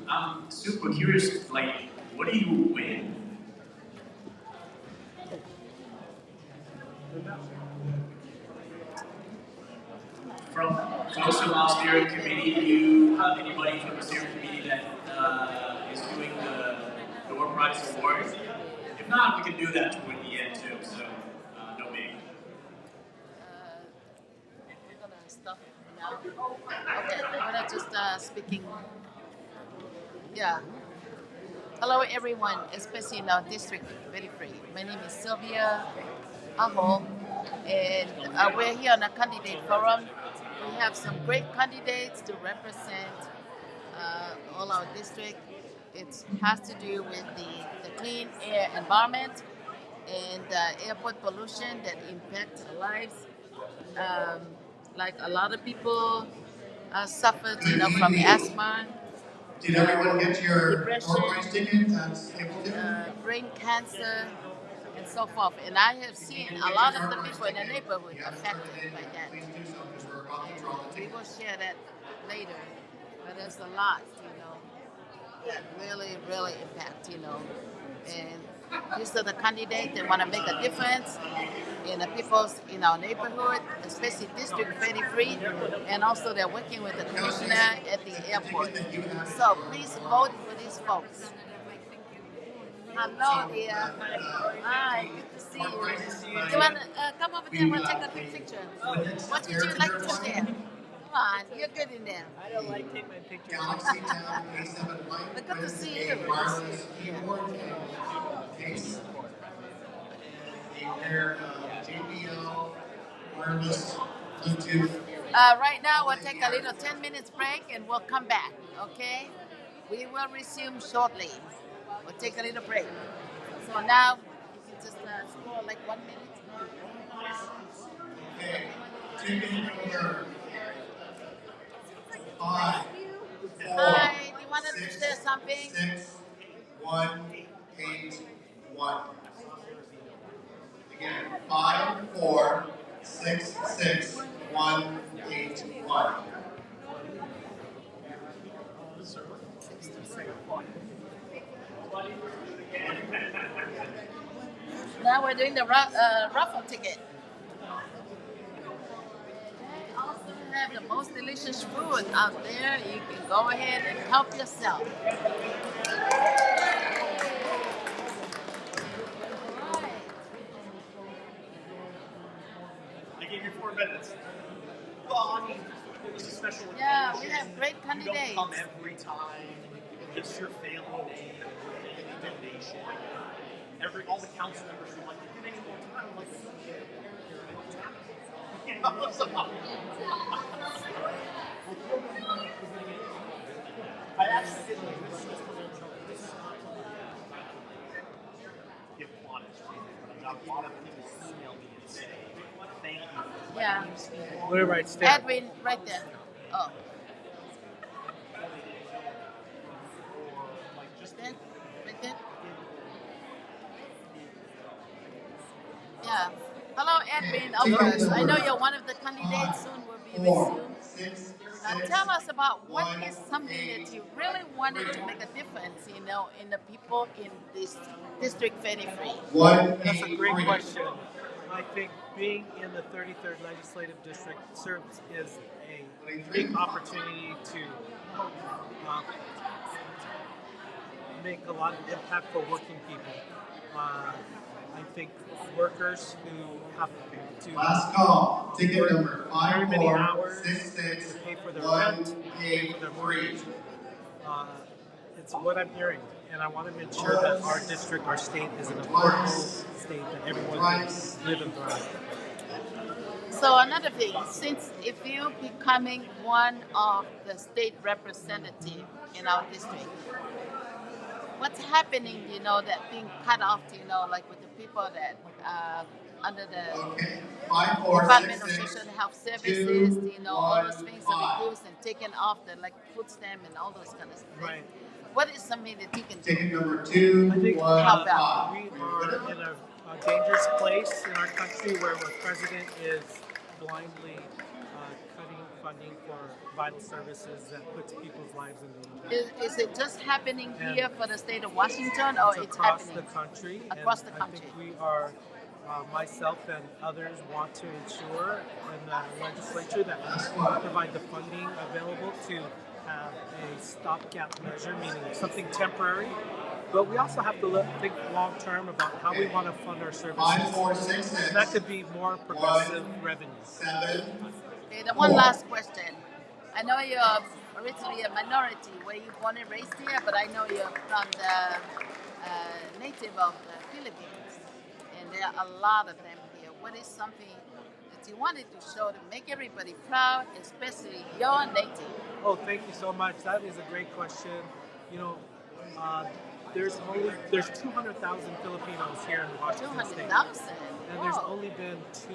I'm super curious, like, what do you win? of all steering committee, do you have anybody from the steering committee that is doing the door prize award? If not, we can do that toward the end too, so no big. We're gonna stop now. Okay, I'm gonna just speaking. Yeah. Hello everyone, especially in our district, very free. My name is Sylvia Aho, and we're here on a candidate forum. We have some great candidates to represent all our district. It has to do with the clean air environment and airport pollution that impacts our lives. Like a lot Good of people suffered, from evening. asthma, Did everyone get your depression, door prize ticket? Stapleton? brain cancer, and so forth. And I have seen a lot of the people in the neighborhood affected by that. Please do so because we're about to draw the We ticket. will share that later. But there's a lot, that really, really impact, And these are the candidates that want to make a difference in the people's in our neighborhood, especially District 33, and also they're working with the commissioner at the airport. So please vote for these folks. Hello dear. Hi, good to see you. Do you want to come over there and we'll take a quick picture? What would you like to do there? Come on, you're good in there. I don't like taking my pictures. Galaxy Tab A7 Lite But good to see with you. a wireless keyboard and case. And a pair of JBL wireless Bluetooth. Right now, we'll take a little 10 minutes break and we'll come back, okay? We will resume shortly. We'll take a little break. So now, you can just scroll like 1 minute. Okay, ticket number 5, 4, Hi, do you want to 6, say something? 6, 1, 8, 1. Again, 5, 4, 6, 6, 1, 8, 1. Now we're doing the raffle ticket. They also have the most delicious food out there. You can go ahead and help yourself. I gave you 4 minutes. Well, I mean, it was a special occasion. Yeah, we have great You don't candidates. come every time. It's your family name and any donation. All the council members were like, "Give any more time?" I'm like, you know, so I actually did like this. This is not give honest, but I got a lot of people email me and say, "Thank you." Yeah. Where right there? Edwin, right there. Oh. Just there? Right there? Yeah. Hello, Edwin. Overs. I know you're one of the candidates. Soon will be 4, resumed. 6, Tell us about what is something that you really wanted to make a difference, in the people in this District 33. 1, That's a 8, great 3. question. I think being in the 33rd Legislative District serves is a big opportunity to make a lot of impact for working people. I think workers who have to Last call. Ticket number very 5, many 4, hours 6, 6, to pay for their 1, rent, 8, for their 3. mortgage. It's what I'm hearing, and I want to make sure that our district, our state, is an affordable state that everyone can live and thrive. So another thing, since if you becoming one of the state representative in our district, what's happening, that being cut off, like with the people that under the Okay. 5, 4, Department 6, of 6, Social Health 2, Services, all those 1, things 5. are reduced and taken off, like food stamp and all those kind of stuff. Right. What is something that you can do? Ticket number 2, I think 1, Help 5. out. we are in a dangerous place in our country where the president is blindly cutting funding for vital services that puts people's lives in danger. Is it just happening And here for the state of Washington, or it's across happening the country. across and the country? I think we are myself and others want to ensure in the legislature that we provide the funding available to have a stopgap measure, meaning something temporary. But we also have to think long term about how we want to fund our services. 5, 4, 6, 6. And that could be more progressive revenue. 7. Okay, the one last question. I know you're originally a minority. Were you born and raised here? But I know you're from the native of the Philippines, and there are a lot of them here. What is something that you wanted to show to make everybody proud, especially your native? Oh, thank you so much. That is a great question. You know, there's 200,000 Filipinos here in Washington State. 200,000? And there's only been 2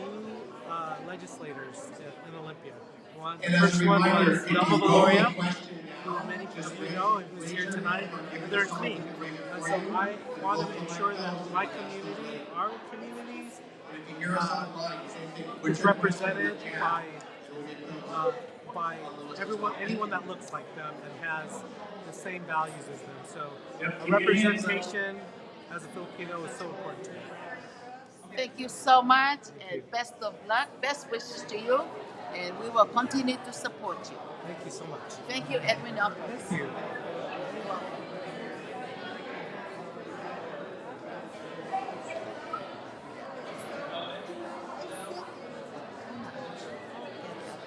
legislators in Olympia. The And as first a one reminder, was if you Delma go Valoria, and question who many people know and who's here tonight, and there's me. And so I want to ensure that my community, our communities, is represented by anyone that looks like them and has the same values as them. So representation as a Filipino is so important to me. Thank you so much, and best of luck, best wishes to you, and we will continue to support you. Thank you so much. Thank you, Edwin Opus. Thank you.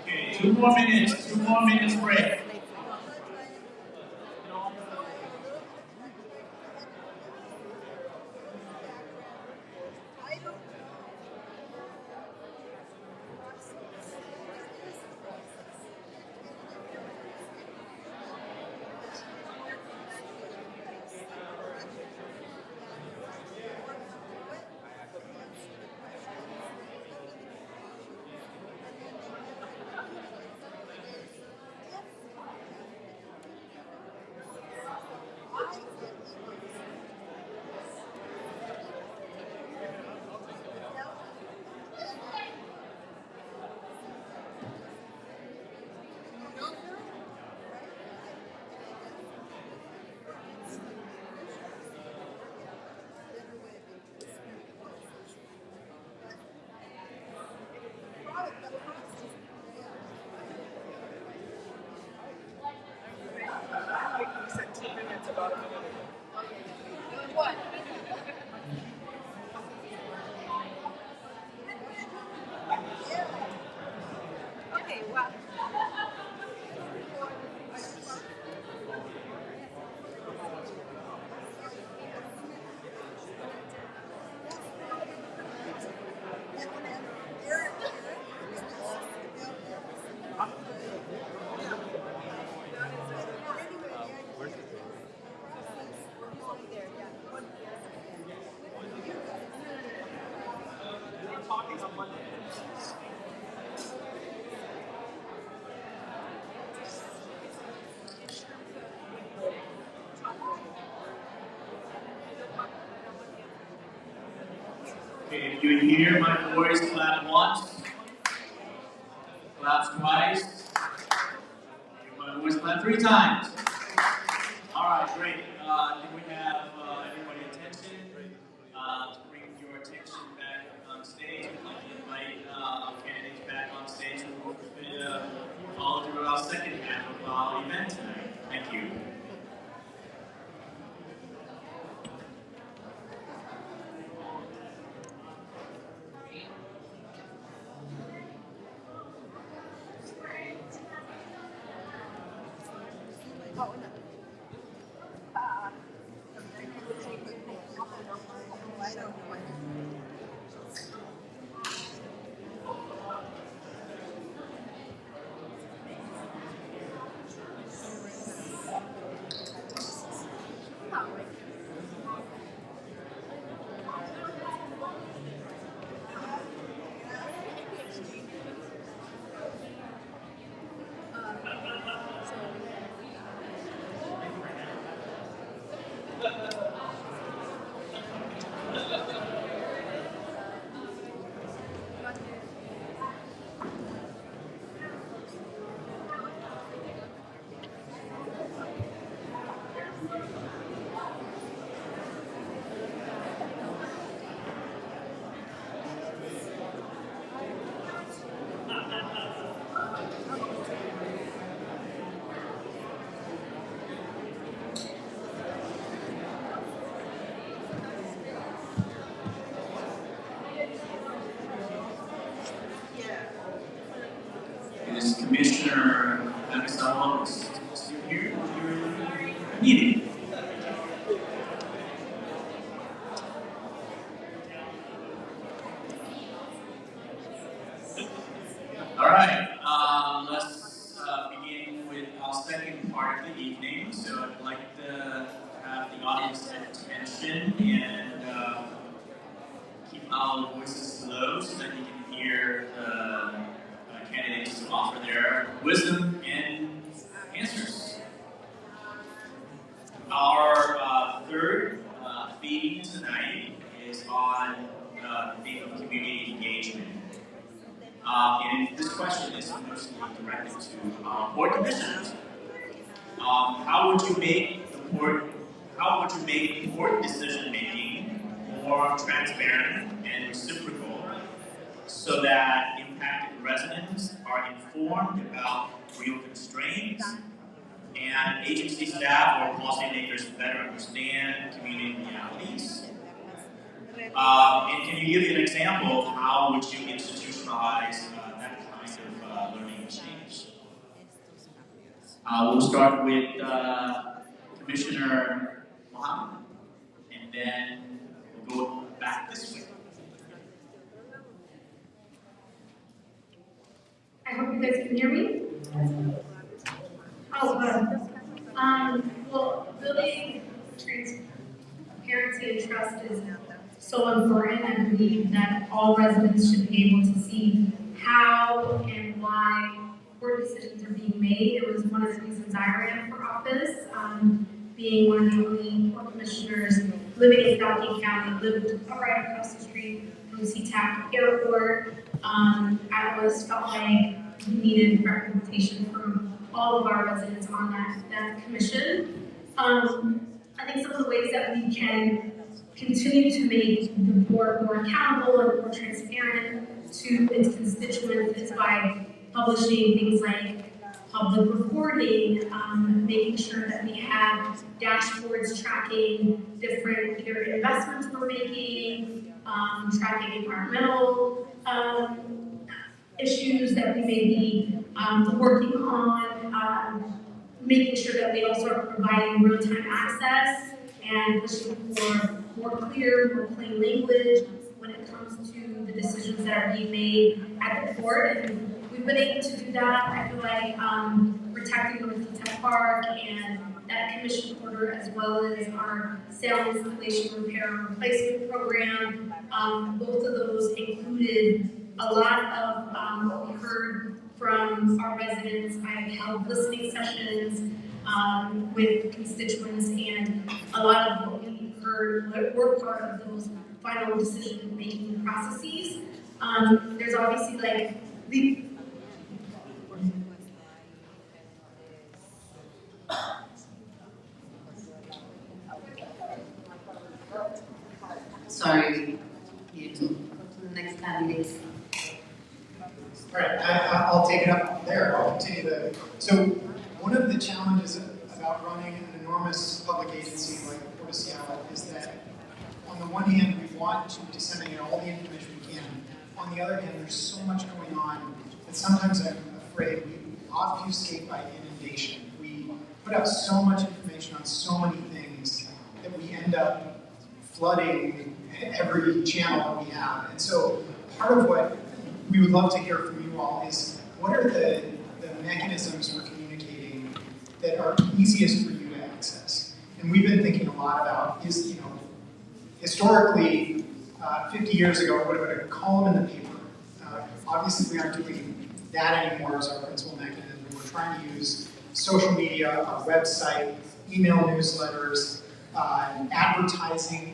Okay, 2 more minutes break. Okay, if you hear my voice, clap once, clap twice, hear my voice, clap 3 times. All right, great. I think we have everybody's attention. To bring your attention back on stage, I'd like to invite our candidates back on stage to follow through our second half of our event tonight. Thank you. longest here in your meeting. All right, let's begin with our second part of the evening. So I'd like to have the audience attention and keep our voices low so that you can hear the candidates to offer their wisdom and answers. Our third theme tonight is on the theme of community engagement. And this question is mostly directed to board commissioners. How would you make board decision making more transparent and reciprocal so that impacted residents are informed about real constraints and agency staff or policymakers better understand community realities? And can you give me an example of how would you institutionalize that kind of learning exchange? We'll start with Commissioner Mohammed, and then we'll go back this way. I hope you guys can hear me. Oh, good. Well, building transparency and trust is so important. I believe that all residents should be able to see how and why board decisions are being made. It was one of the reasons I ran for office, being one of the only board commissioners living in Falcon County, lived right across the street from SeaTac Airport. I always felt like we needed representation from all of our residents on that commission. I think some of the ways that we can continue to make the board more accountable and more transparent to its constituents is by publishing things like public reporting, making sure that we have dashboards tracking different either investments we're making, tracking environmental issues that we may be working on, making sure that we also are providing real-time access and pushing for more clear, more plain language when it comes to the decisions that are being made at the court. And we've been able to do that. I feel like protecting the SeaTac Park and that commission order, as well as our sale, installation, repair, and replacement program, both of those included a lot of what we heard from our residents. I have held listening sessions with constituents, and a lot of what we heard were part of those final decision-making processes. There's obviously like the Sorry, you to go to the next candidate. All right, I'll take it up there. I'll continue so one of the challenges about running an enormous public agency like the Port of Seattle is that on the one hand, we want to disseminate all the information we can. On the other hand, there's so much going on that sometimes I'm afraid we obfuscate by inundation. We put out so much information on so many things that we end up flooding every channel that we have. And so part of what we would love to hear from you all is what are the mechanisms for communicating that are easiest for you to access? And we've been thinking a lot about is, historically, 50 years ago, it would have been a column in the paper. Obviously, we aren't doing that anymore as our principal mechanism. We're trying to use social media, our website, email newsletters, advertising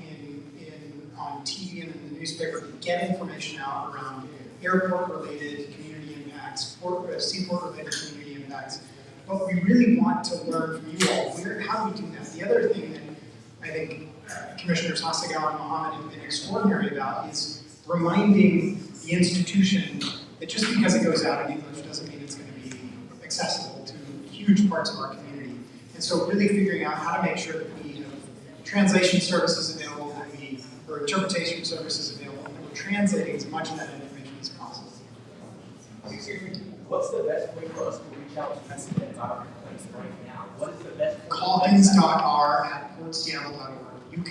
on TV and in the newspaper to get information out around airport-related community impacts, seaport-related community impacts. But we really want to learn from you all. How do we do that? The other thing that I think Commissioners Hasegawa and Mohammed have been extraordinary about is reminding the institution that just because it goes out in English doesn't mean it's going to be accessible to huge parts of our community. And so really figuring out how to make sure that we have translation services available, or interpretation services available, and we're translating as much of that information as possible. What's the best way for us to reach reach out to residents are in place right now? What is the best? Calkins.r@portseattle.org. You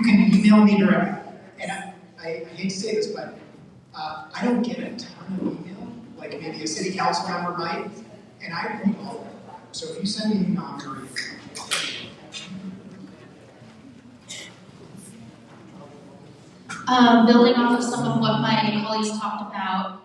can email me directly. And I hate to say this, but I don't get a ton of email, like maybe a city council member might, and I read all of them. So if you send me an email, I'm going to read it. Building off of some of what my colleagues talked about,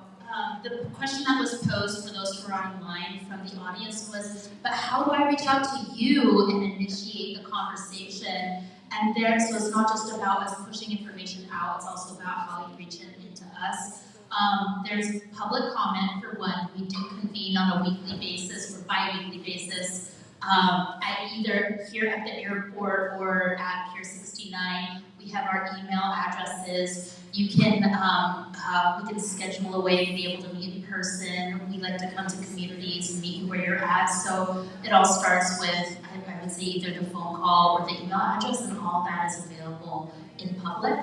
the question that was posed for those who are online from the audience was, but how do I reach out to you and initiate the conversation? And there, so it's not just about us pushing information out, it's also about how you reach into us. There's public comment for one. We do convene on a weekly basis or bi-weekly basis, either here at the airport or at Pier 69. We have our email addresses. You can, we can schedule a way to be able to meet in person. We like to come to communities and meet you where you're at. So it all starts with, I would say, either the phone call or the email address, and all that is available in public.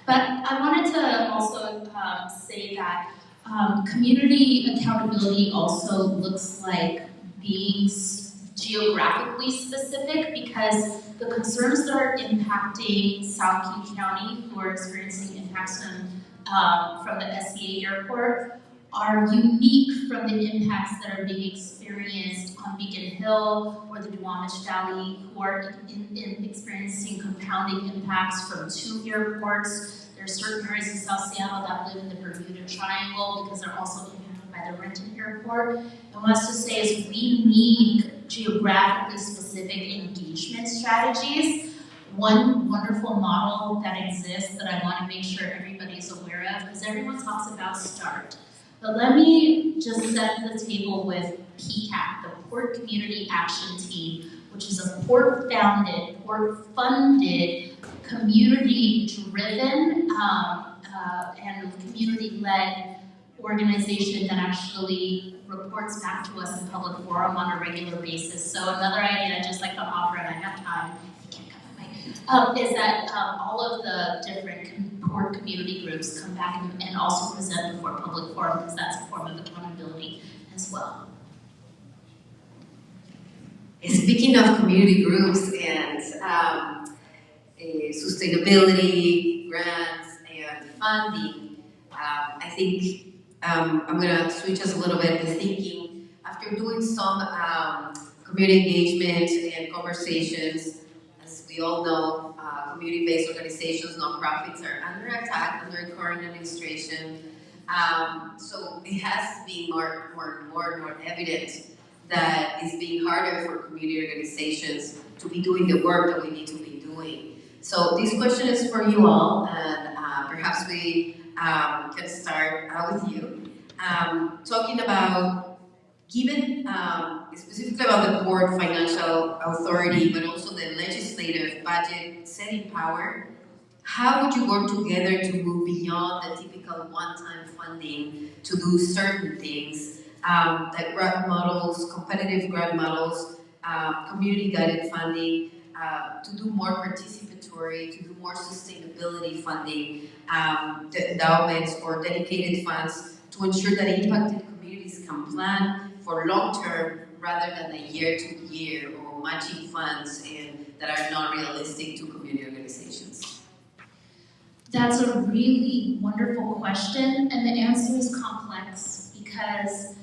But I wanted to also say that community accountability also looks like being geographically specific, because the concerns that are impacting South King County, who are experiencing impacts from the SCA airport, are unique from the impacts that are being experienced on Beacon Hill or the Duwamish Valley, who are experiencing compounding impacts from 2 airports. There are certain areas in South Seattle that live in the Bermuda Triangle because they're also impacted by the Renton Airport. And what I want to say is we need geographically specific engagement strategies. One wonderful model that exists that I want to make sure everybody's aware of, because everyone talks about START. But let me just set the table with PCAT, the Port Community Action Team, which is a port-founded, port-funded, community-driven, and community-led organization that actually reports back to us in public forum on a regular basis. So another idea I'd just like to offer, and I have time, is that all of the different port community groups come back and also present before public forum, because that's a form of accountability as well. Speaking of community groups and sustainability, grants, and funding, I think I'm going to switch us a little bit to thinking, after doing some community engagement and conversations. As we all know, community-based organizations, nonprofits are under attack under current administration. So it has been more evident that it's being harder for community organizations to be doing the work that we need to be doing. So this question is for you all, and perhaps we can start out with you. Talking about, given specifically about the Port Financial Authority, but also the legislative budget setting power, how would you work together to move beyond the typical one-time funding to do certain things, like grant models, competitive grant models, community-guided funding, to do more participatory, to do more sustainability funding, the endowments or dedicated funds to ensure that impacted communities can plan for long-term rather than a year-to-year or matching funds that are not realistic to community organizations? That's a really wonderful question, and the answer is complex, because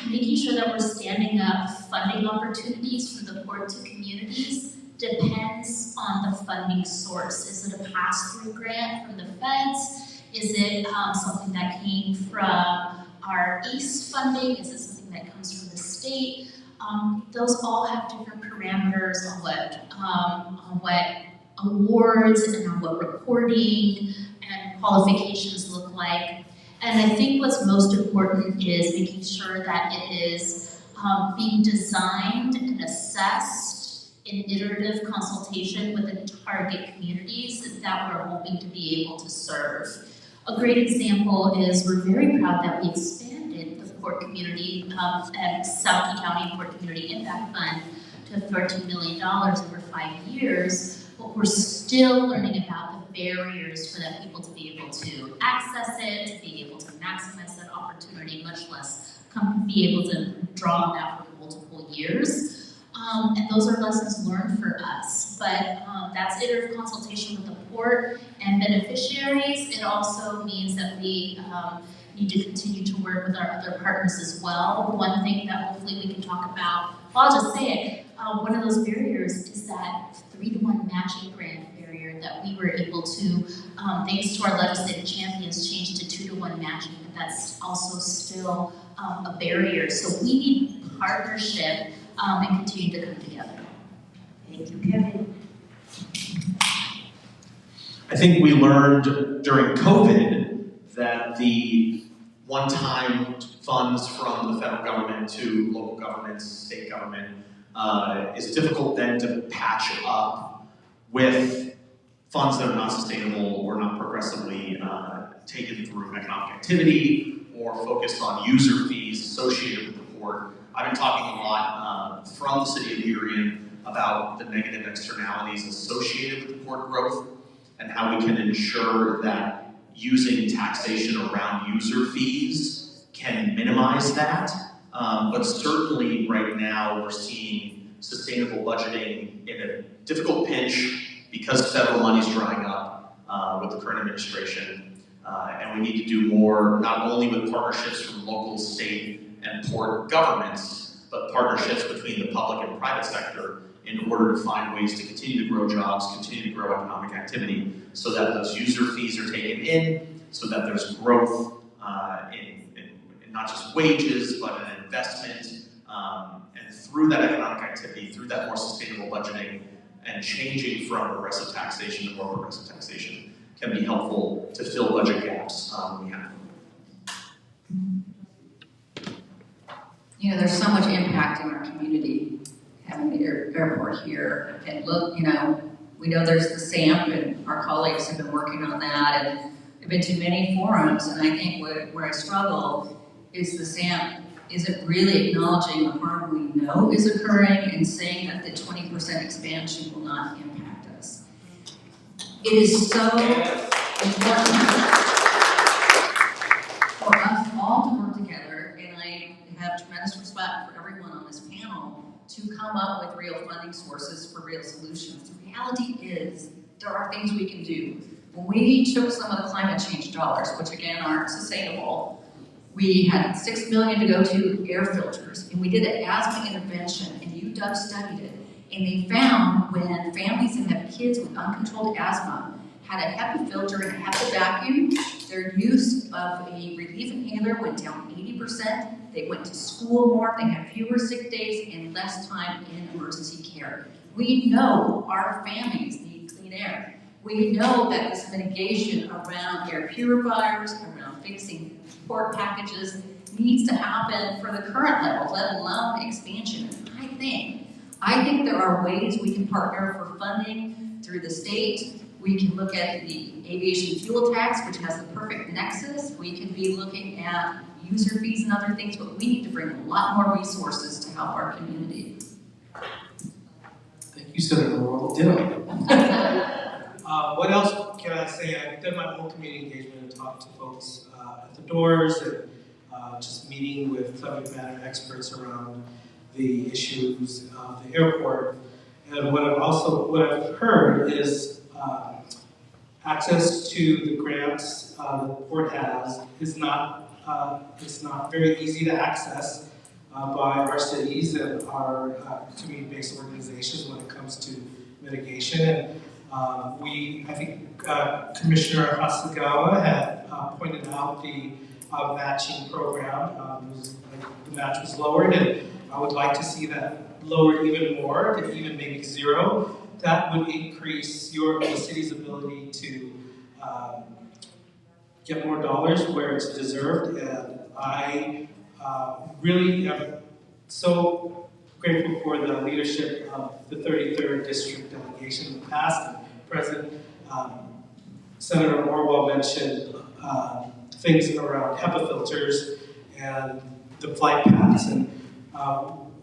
making sure that we're standing up funding opportunities from the port to communities depends on the funding source. Is it a pass-through grant from the feds? Is it something that came from our ACE funding? Is it something that comes from the state? Those all have different parameters on what awards and on what reporting and qualifications look like. And I think what's most important is making sure that it is being designed and assessed in iterative consultation with the target communities that we're hoping to be able to serve. A great example is we're very proud that we expanded the Port Community and South King County Port Community Impact Fund to $13 million over 5 years, but we're still learning about the barriers for that people to be able to access it, to be able to maximize that opportunity, much less be able to draw on that for multiple years. And those are lessons learned for us. But that's iterative consultation with the port and beneficiaries. It also means that we need to continue to work with our other partners as well. One thing that hopefully we can talk about, well, I'll just say it, one of those barriers is that 3-to-1 matching grant barrier that we were able to, thanks to our legislative champions, change to 2-to-1 matching, but that's also still a barrier. So we need partnership and continue to come together. Thank you, Kevin. I think we learned during COVID that the one-time funds from the federal government to local governments, state government, is difficult then to patch up with funds that are not sustainable or not progressively taken through economic activity or focused on user fees associated with the port. I've been talking a lot from the city of Burien about the negative externalities associated with the port growth and how we can ensure that using taxation around user fees can minimize that. But certainly right now we're seeing sustainable budgeting in a difficult pinch because federal money's drying up with the current administration. And we need to do more, not only with partnerships from local, state, and port governments, but partnerships between the public and private sector in order to find ways to continue to grow jobs, continue to grow economic activity, so that those user fees are taken in, so that there's growth in not just wages, but in investment, and through that economic activity, through that more sustainable budgeting, and changing from regressive taxation to more progressive taxation can be helpful to fill budget gaps when we have them. You know, there's so much impact in our community having the airport here. And look, you know, we know there's the SAMP, and our colleagues have been working on that, and I've been to many forums, and I think where I struggle is the SAMP isn't really acknowledging the harm we know is occurring and saying that the 20% expansion will not impact us. It is so important for us all to work together, and I have tremendous respect for everyone on this panel to come up with real funding sources for real solutions. The reality is there are things we can do. When we took some of the climate change dollars, which again aren't sustainable, we had $6 million to go to air filters, and we did an asthma intervention, and UW studied it, and they found when families that have kids with uncontrolled asthma had a HEPA filter and a HEPA vacuum, their use of a relief inhaler went down 80%, they went to school more, they had fewer sick days, and less time in emergency care. We know our families need clean air. We know that this mitigation around air purifiers, around fixing port packages needs to happen for the current level, let alone expansion. I think there are ways we can partner for funding through the state. We can look at the aviation fuel tax, which has the perfect nexus. We can be looking at user fees and other things, but we need to bring a lot more resources to help our community. Thank you, Senator Orwell. Ditto. What else can I say? I've done my own community engagement and talked to folks at the doors and just meeting with subject matter experts around the issues of the airport. And what I've heard is access to the grants the port has is not it's not very easy to access by our cities and our community-based organizations when it comes to mitigation. And I think Commissioner Hasegawa had pointed out the matching program. The match was lowered, and I would like to see that lowered even more, to even maybe zero. That would increase the city's ability to get more dollars where it's deserved. And I really am so grateful for the leadership of the 33rd District delegation in the past and present. Senator Orwell mentioned things around HEPA filters and the flight paths. And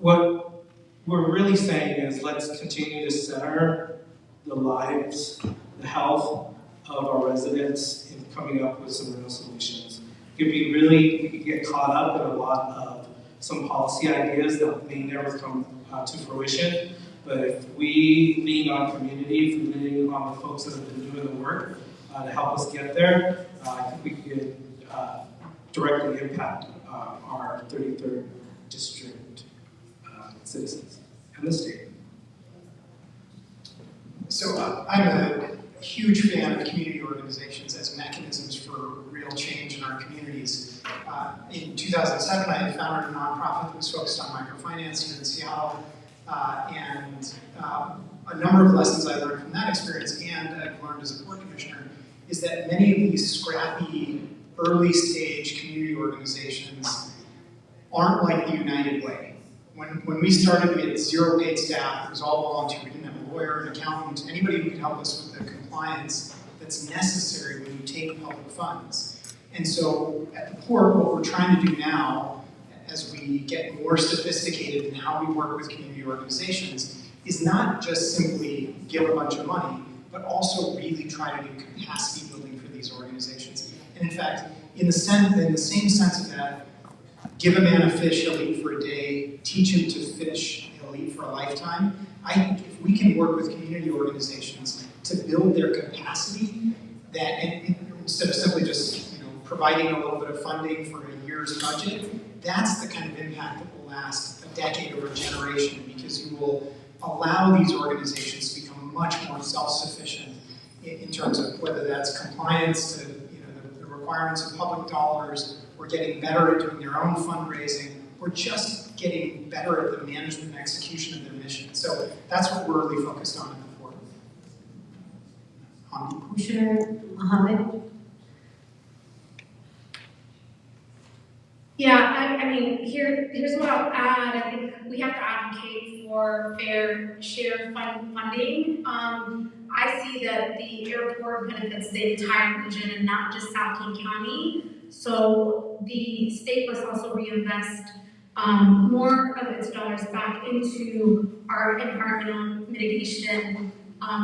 what we're really saying is let's continue to center the lives, the health of our residents in coming up with some real solutions. we could get caught up in a lot of some policy ideas that may never come to fruition. But if we lean on community, if we lean on the folks that have been doing the work to help us get there, I think we could directly impact our 33rd district citizens and the state. So I'm a huge fan of community organizations as mechanisms for real change in our communities. In 2007, I had founded a nonprofit that was focused on microfinance here in Seattle, and a number of lessons I learned from that experience and I've learned as a board commissioner is that many of these scrappy, early stage community organizations aren't like the United Way. When we started, we had 0 paid staff. It was all volunteer. We didn't have a lawyer, an accountant, anybody who could help us with the compliance that's necessary when you take public funds. And so at the port, what we're trying to do now, as we get more sophisticated in how we work with community organizations, is not just simply give a bunch of money, but also really try to do capacity building for these organizations. And in fact, in the same sense of that, give a man a fish, he'll eat for a day, teach him to fish, he'll eat for a lifetime. I think if we can work with community organizations to build their capacity, that and instead of simply just providing a little bit of funding for a year's budget, that's the kind of impact that will last a decade or a generation, because you will allow these organizations to become much more self-sufficient in terms of whether that's compliance to the requirements of public dollars, or getting better at doing their own fundraising, or just getting better at the management and execution of their mission. So that's what we're really focused on at the port. Commissioner Mohammed? Yeah, I mean, here's what I'll add. I think we have to advocate for fair share funding. I see that the airport benefits the entire region and not just South King County. So the state must also reinvest more of its dollars back into our environmental mitigation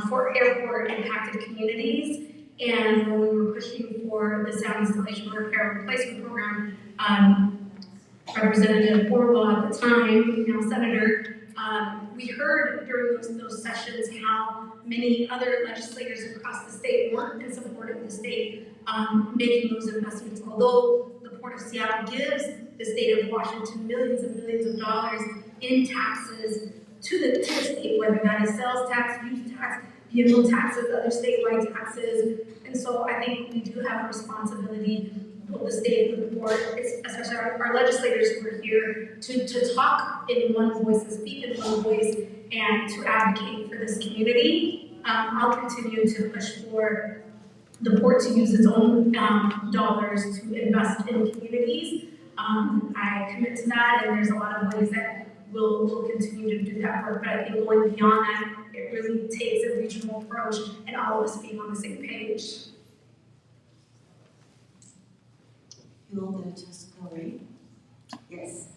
for airport impacted communities. And when we were pushing for the sound installation repair and replacement program, Representative Orwell at the time, now Senator, we heard during those sessions how many other legislators across the state weren't in support of the state making those investments. Although the Port of Seattle gives the state of Washington millions and millions of dollars in taxes to the state, whether that is sales tax, use tax, vehicle taxes, other statewide taxes. And so I think we do have a responsibility, both the state and the board, especially our legislators who are here, to talk in one voice, to speak in one voice, and to advocate for this community. I'll continue to push for the port to use its own dollars to invest in communities. I commit to that, and there's a lot of ways that we'll continue to do that work. But I think going beyond that, it really takes a regional approach and all of us being on the same page. You all get a chance to go, right? Yes.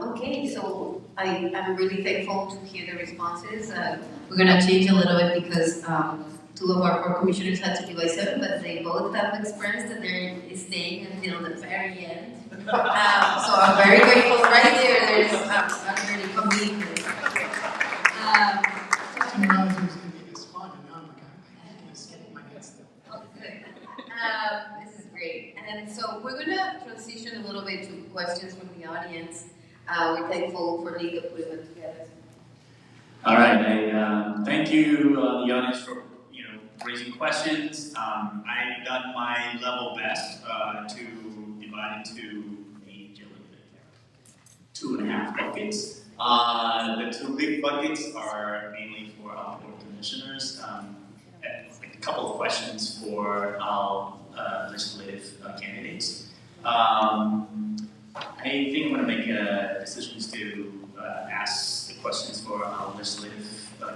Okay, so I'm really thankful to hear the responses. We're going to change a little bit because 2 of our board commissioners had to leave by 7, but they both have expressed that they're staying until the very end. So I'm very grateful. Right there's a really commitment. This is great. And so we're going to transition a little bit to questions from the audience. We're thankful for League of putting it together. All right, I thank you, the audience, for raising questions. I've done my level best to divide into 2.5 buckets. The 2 big buckets are mainly for our board commissioners. A couple of questions for our legislative candidates. I think I'm going to make decisions to ask the questions for our legislative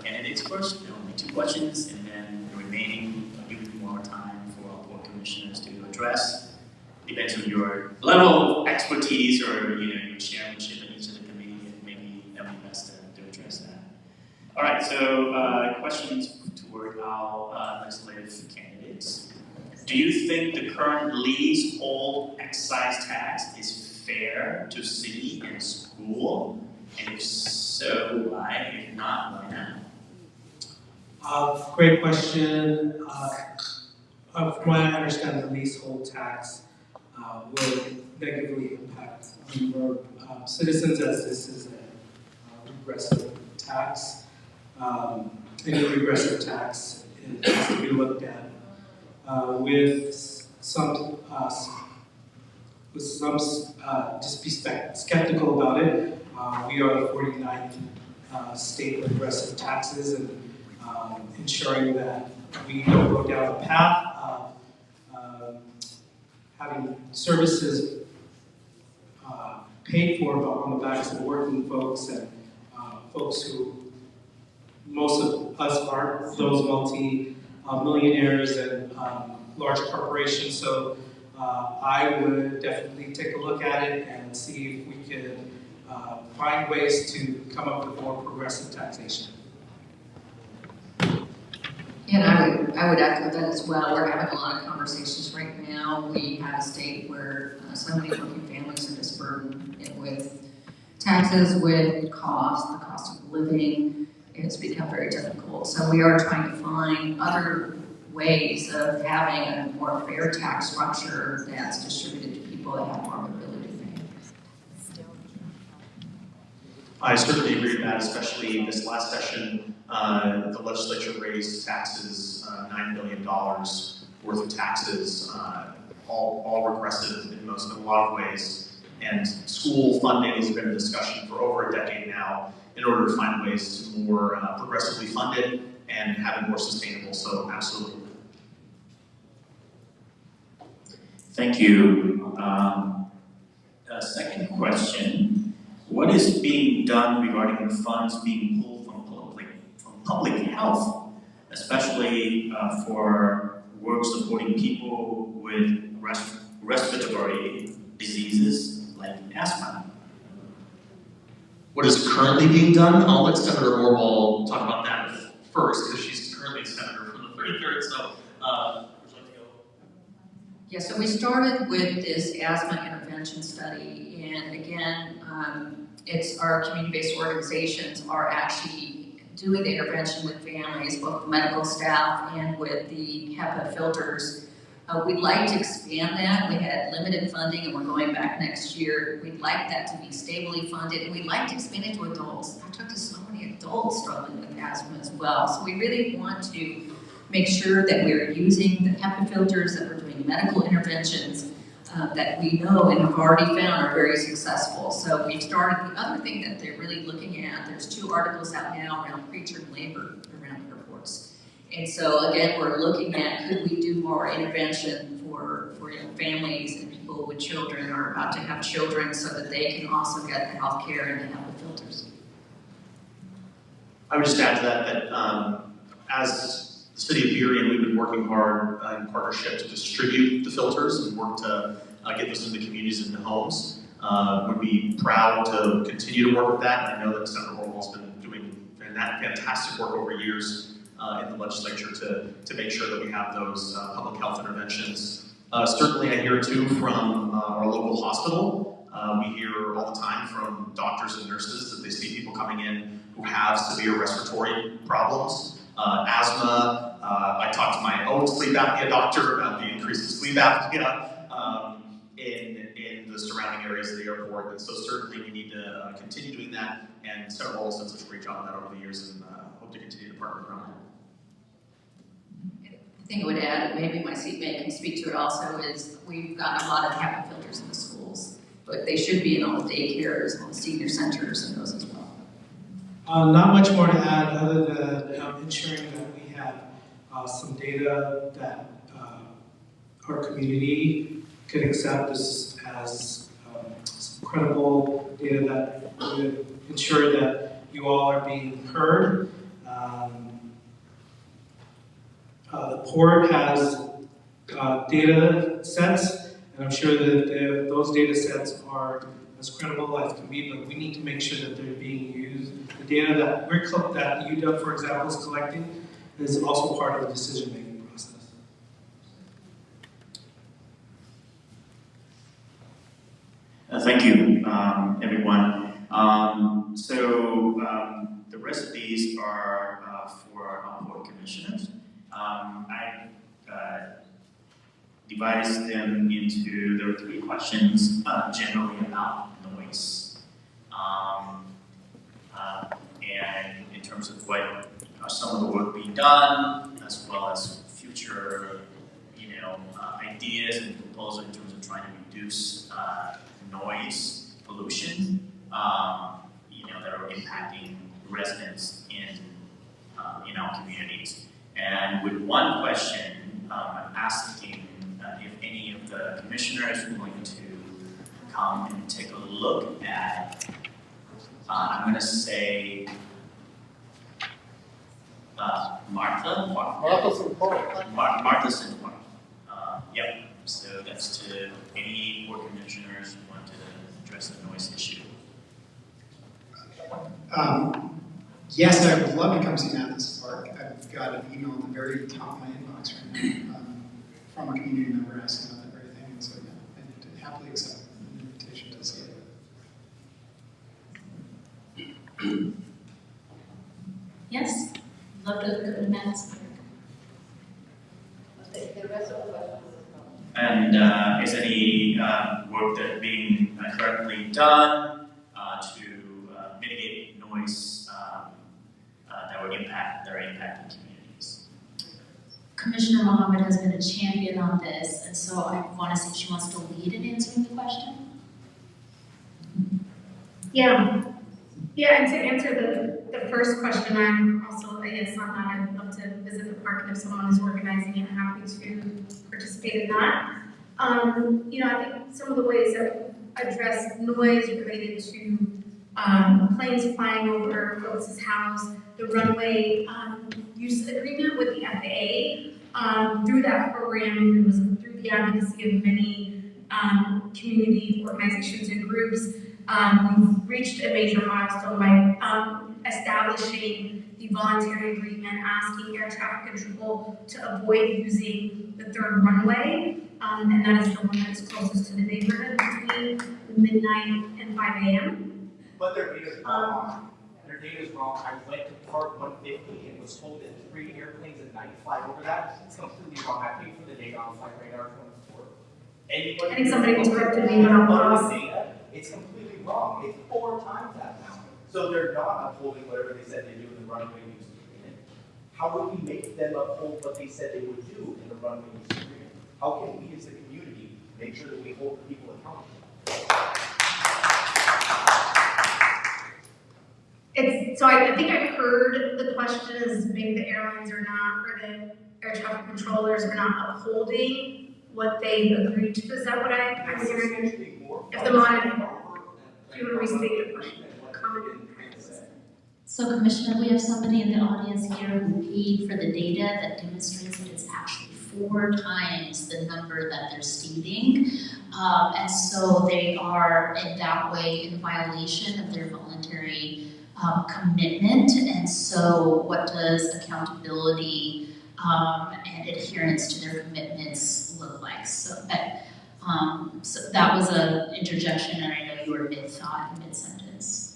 candidates first. There will be 2 questions, and then the remaining, I'll give you more time for our board commissioners to address. Depends on your level of expertise or your chairmanship in each of the committee. Maybe that would be best to address that. All right. So questions toward our legislative candidates. Do you think the current leasehold excise tax is fair to city and school? And if so, why? If not, why not? Great question. From what I understand, the leasehold tax will negatively impact our citizens, as this is a regressive tax. Any regressive tax has to be looked at with some just be skeptical about it. We are the 49th state with regressive taxes, and ensuring that we don't go down the path of having services paid for on the backs of working folks and folks who, most of us aren't those multi-millionaires and large corporations. So I would definitely take a look at it and see if we could find ways to come up with more progressive taxation. And I would echo that as well. We're having a lot of conversations right now. We have a state where so many working families are just burdened with taxes, with the cost of living. It's become very difficult. So we are trying to find other ways of having a more fair tax structure that's distributed to people that have more ability to pay. I certainly agree with that, especially this last session. The legislature raised taxes, $9 billion worth of taxes, all regressive in a lot of ways. And school funding has been a discussion for over a decade now in order to find ways to more progressively fund it and have it more sustainable. So absolutely. Thank you. Second question. What is being done regarding the funds being pulled from public health, especially for work supporting people with respiratory diseases like asthma? What is currently being done? I'll let Senator Orwell talk about that first, because she's currently a senator from the 33rd. So, would you like to go? Yeah, so we started with this asthma intervention study, and again, it's our community-based organizations are actually doing the intervention with families, both medical staff and with the HEPA filters. We'd like to expand that. We had limited funding and we're going back next year. We'd like that to be stably funded, and we'd like to expand it to adults. I talked to so many adults struggling with asthma as well. So we really want to make sure that we're using the HEPA filters, that we're doing medical interventions that we know and have already found are very successful. So we've started. The other thing that they're really looking at, there's 2 articles out now around preterm labor around airports. And so again, we're looking at, could we do more intervention for families and people with children or about to have children, so that they can also get the health care and the HEPA filters. I would just add to that as the city of Burien, we've been working hard in partnership to distribute the filters and work to get those into communities and into homes. Would be proud to continue to work with that. And I know that Senator Orwell's been doing fantastic work over years in the legislature to make sure that we have those public health interventions. Certainly I hear too from our local hospital. We hear all the time from doctors and nurses that they see people coming in who have severe respiratory problems, asthma. I talked to my own sleep apnea doctor about the increase in sleep apnea in the surrounding areas of the airport. And so certainly we need to continue doing that. And Senator Orwell's done such a great job of that over the years, and hope to continue to partner around that. The thing I would add, and maybe my seatmate can speak to it also, is we've got a lot of HEPA filters in the schools, but they should be in all the daycares, all the senior centers, and those as well. Not much more to add other than ensuring that we have some data that our community could accept as credible data that would ensure that you all are being heard. The port has data sets, and I'm sure that those data sets are as credible as can be, but we need to make sure that they're being used. The data that that UW, for example, is collecting is also part of the decision-making process. Thank you, everyone. The rest of these are for our board commissioners. I divided them into, there were 3 questions generally about noise. And in terms of what some of the work being done, as well as future, ideas and proposals in terms of trying to reduce noise pollution, that are impacting residents in our communities. And with one question, I'm asking if any of the commissioners are going to come and take a look at, I'm going to say, Martha Sinfar. Yep. So that's to any board commissioners who want to address the noise issue. Yes, I would love to come see Matheson Park. I've got an email at the very top of my inbox right now from a community member asking about that very thing, and so yeah, I'd happily accept an invitation to see it. Yes, love to go to Matheson Park. The rest of the questions. And is any work that being currently done to mitigate noise that are impacting communities? Commissioner Mohammed has been a champion on this, and so I want to see if she wants to lead in answering the question. Yeah, and to answer the first question, I'm also a yes on that. I'd love to visit the park, and if someone is organizing it, I'm happy to participate in that. I think some of the ways that address noise related to planes flying over Phillips's house, the runway use agreement with the FAA. Through that program, it was through the advocacy of many community organizations and groups. We've reached a major milestone by establishing the voluntary agreement, asking air traffic control to avoid using the 3rd runway, and that is the one that's closest to the neighborhood between midnight and 5 a.m. But their data's wrong. Their data's wrong. I went to Park 150 and was told that 3 airplanes at night fly over that. It's completely wrong. I paid for the data on Flight Radar 24. I think somebody interrupted me, but I'll pause. It's completely wrong. It's 4 times that now. So they're not upholding whatever they said they do in the runway use agreement. How would we make them uphold what they said they would do in the runway use agreement? How can we as the community make sure that we hold the people accountable? So I think I've heard the question is maybe the airlines are not, or the air traffic controllers are not upholding what they agreed to. Is that what I'm hearing? If the monitor, if you want to restate the question, comment. So Commissioner, we have somebody in the audience here who paid for the data that demonstrates that it's actually 4 times the number that they're stating. And so they are in that way in violation of their voluntary commitment. And so what does accountability and adherence to their commitments look like? So that was an interjection, and I know you were mid-thought and mid-sentence.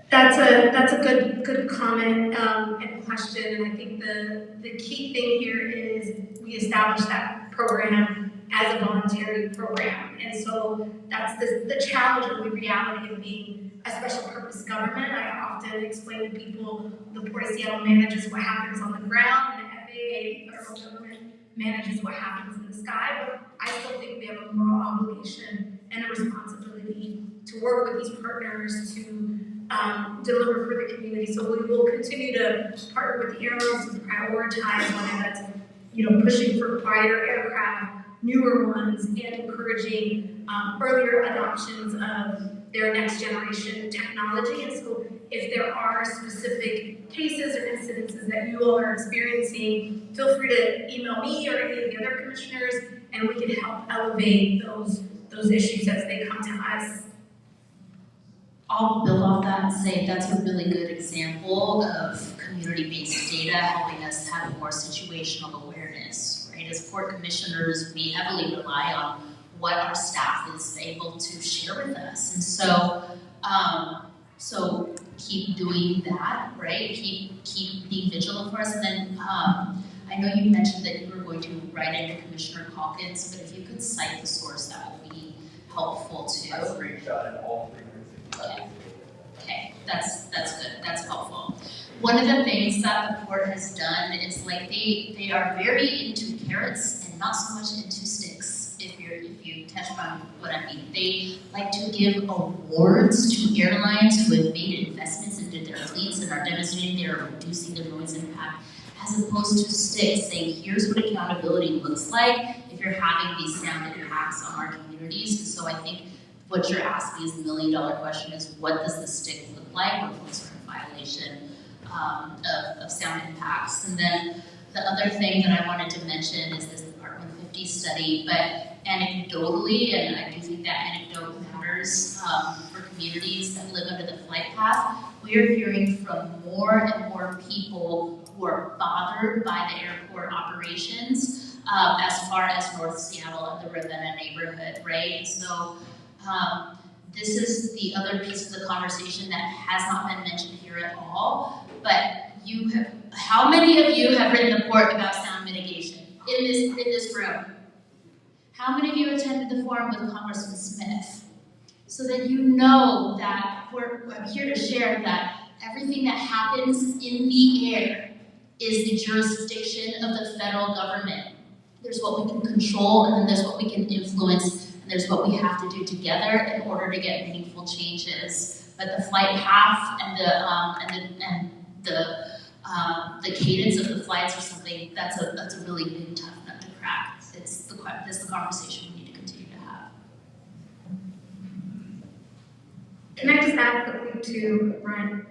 That's a good comment and question, and I think the key thing here is we established that program as a voluntary program, and so that's the challenge of the reality of being a special purpose government. I often explain to people the Port of Seattle manages what happens on the ground, and the FAA, federal government, manages what happens in the sky, but I still think we have a moral obligation and a responsibility to work with these partners to deliver for the community. So we will continue to partner with the airlines to prioritize whether that's pushing for quieter aircraft, newer ones, and encouraging earlier adoptions of their next generation technology. And so if there are specific cases or incidences that you all are experiencing, feel free to email me or any of the other commissioners, and we can help elevate those issues as they come to us. I'll build off that and say that's a really good example of community-based data helping us have more situational awareness, right? As port commissioners, we heavily rely on what our staff is able to share with us. And so, so keep doing that, right? Keep being vigilant for us. And then I know you mentioned that you were going to write into Commissioner Calkins, but if you could cite the source, that would be helpful too. I screenshotted all 365 days. Okay, that's good. That's helpful. One of the things that the port has done is like they are very into carrots and not so much into sticks. If you touch on what I mean, they like to give awards to airlines who have made investments into their fleets and are demonstrating they are reducing their noise impact, as opposed to sticks, saying here's what accountability looks like if you're having these sound impacts on our communities. So I think what you're asking is the $1,000,000 question: is what does the stick look like when folks are in violation of sound impacts? And then the other thing that I wanted to mention is this Part 150 study, but anecdotally, and I do think that anecdote matters for communities that live under the flight path, we are hearing from more and more people who are bothered by the airport operations as far as North Seattle and the Ravenna neighborhood, right? So this is the other piece of the conversation that has not been mentioned here at all, but how many of you have written a report about sound mitigation in this room? How many of you attended the forum with Congressman Smith? So that you know that I'm here to share that everything that happens in the air is the jurisdiction of the federal government. There's what we can control, and then there's what we can influence, and there's what we have to do together in order to get meaningful changes. But the flight path and the cadence of the flights are something that's a really big tough nut to crack. It's the conversation we need to continue to have. Can I just add quickly to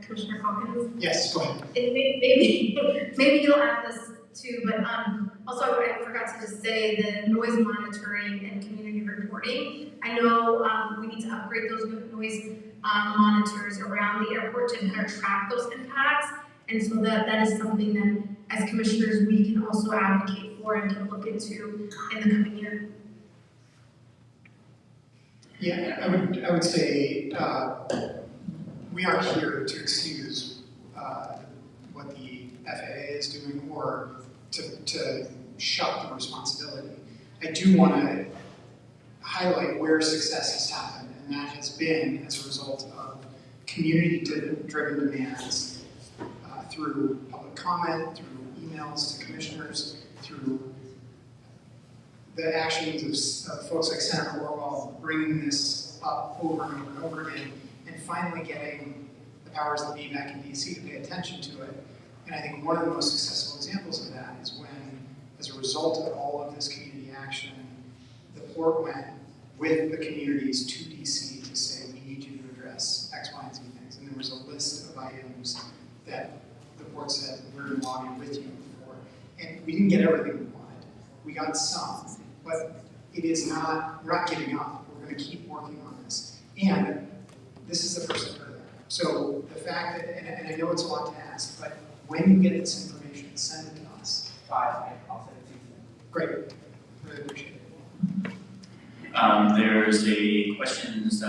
Commissioner Calkins? Yes, go ahead. Maybe you'll add this too, but also I forgot to just say the noise monitoring and community reporting. I know we need to upgrade those noise monitors around the airport to better track those impacts, and so that is something that as commissioners we can also advocate for and can look into in the coming year. Yeah, I would say we aren't here to excuse what the FAA is doing or to shut the responsibility. I do want to highlight where success has happened, and that has been as a result of community-driven demands through public comment, through emails to commissioners, through the actions of folks like Senator Orwell bringing this up over and over and over again, and finally getting the powers that be back in DC to pay attention to it. And I think one of the most successful examples of that is when, as a result of all of this community action, the port went with the communities to DC to say, we need you to address X, Y, and Z things. And there was a list of items that the port said, we're going to lobby with you for. And we didn't get everything we wanted. We got some, but it is not, we're not giving up. We're going to keep working on this. And this is the first I've heard of that. So the fact that, and I know it's a lot to ask, but when you get this information, send it to us. I'll send it to you. Great. Really appreciate it. There's a questions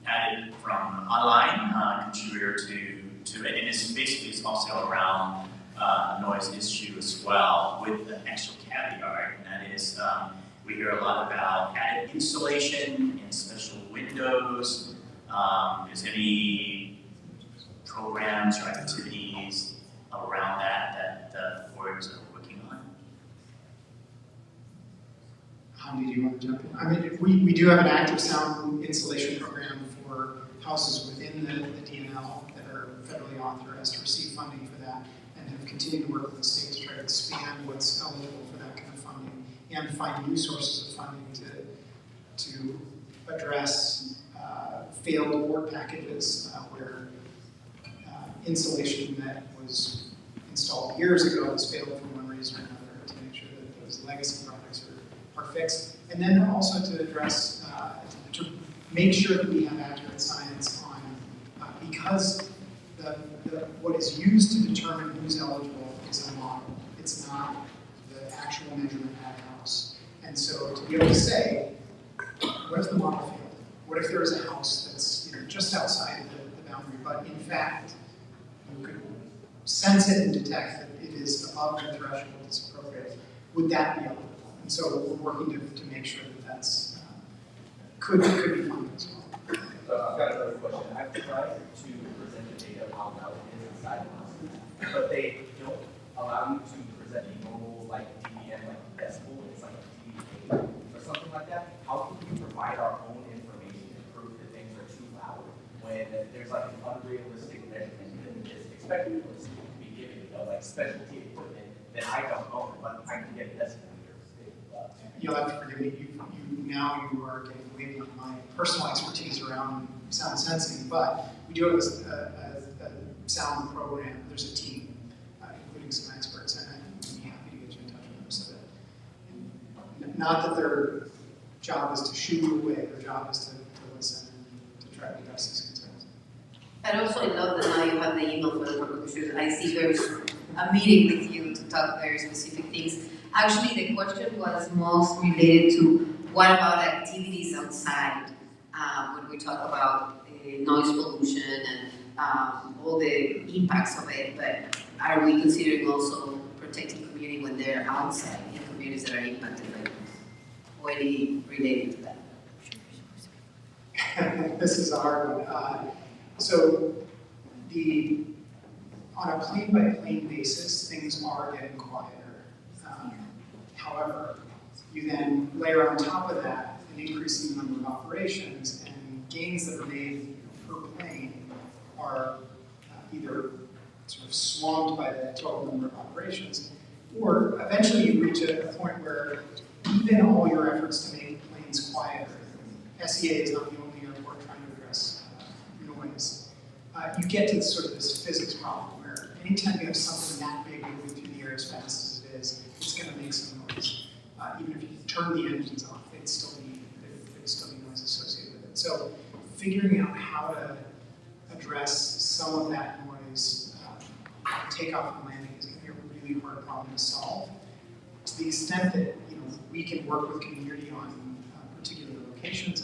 added from online contributor to it, and it's also around noise issue as well, with an extra caveat, and that is we hear a lot about added insulation and special windows. Is any programs or activities around that the boards are working on? Hamdi, do you want to jump in? I mean, we do have an active sound insulation program for houses within the DNL that are federally authorized to receive funding for that, and have continued to work with the state to try to expand what's eligible for that kind of funding and find new sources of funding to address failed work packages where insulation that was installed years ago has failed for one reason or another, to make sure that those legacy products are fixed, and then also to address, to make sure that we have accurate science on, because what is used to determine who's eligible is a model. It's not the actual measurement at a house. And And so to be able to say, what if the model failed? What if there was a house that's just outside the boundary, but in fact, you could sense it and detect that it is above the threshold that's appropriate? Would that be eligible? And so we're working to make sure that that's could be funded as well. So I've got another question. I've tried to present the data of how loud it is inside the house, but they don't allow you to present a normal like dBm, like decibel. It's like a dB or something like that. How can we provide our own information to prove that things are too loud when there's like an unrealistic measurement that is expected to be given, like specialty equipment that I don't own, but I can get decibel meters. You'll have to forgive me. Now you are getting way on my personal expertise around sound sensing, but we do have a sound program. There's a team, including some experts, and I'd be happy to get you in touch with them. So that, not that their job is to shoo you away, their job is to listen and to try to address these concerns. And also, I love that now you have the email for the publishers. I see there's a meeting with you to talk very specific things. Actually, the question was most related to what about activities outside when we talk about noise pollution and all the impacts of it, but are we considering also protecting community when they're outside in communities that are impacted by this? Or any related to that? This is a hard one. So on a plane-by-plane basis, things are getting quieter. However, you then layer on top of that an increasing number of operations, and gains that are made per plane are either sort of swamped by the total number of operations, or eventually you reach a point where even all your efforts to make planes quieter, SEA is not the only airport trying to address noise. You get to sort of this physics problem where anytime you have something that big moving through the air as fast as it is, it's going to make some noise. Even if you turn the engines off, there'd still be noise associated with it. So figuring out how to address some of that noise, takeoff and landing, is going to be a really hard problem to solve. To the extent that we can work with community on particular locations,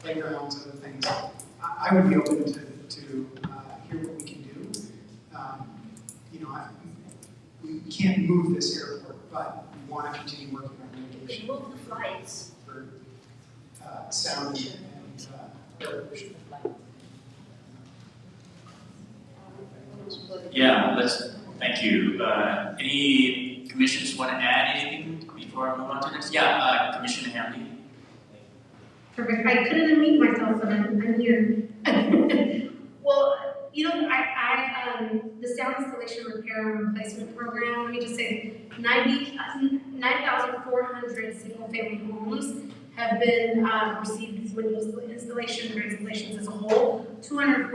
playgrounds, other things, I would be open to hear what we can do. We can't move this airport, but we want to continue working on mitigation. Move the flights. For sound and air pollution. Yeah, thank you. Any commissioners want to add anything before I move on to next? Yeah, Commissioner Hamby. Perfect. I couldn't unmute myself, but I'm here. Well, the sound installation repair and replacement program, let me just say, 9,400 single-family homes have been received Windows installation or installations as a whole. Somewhere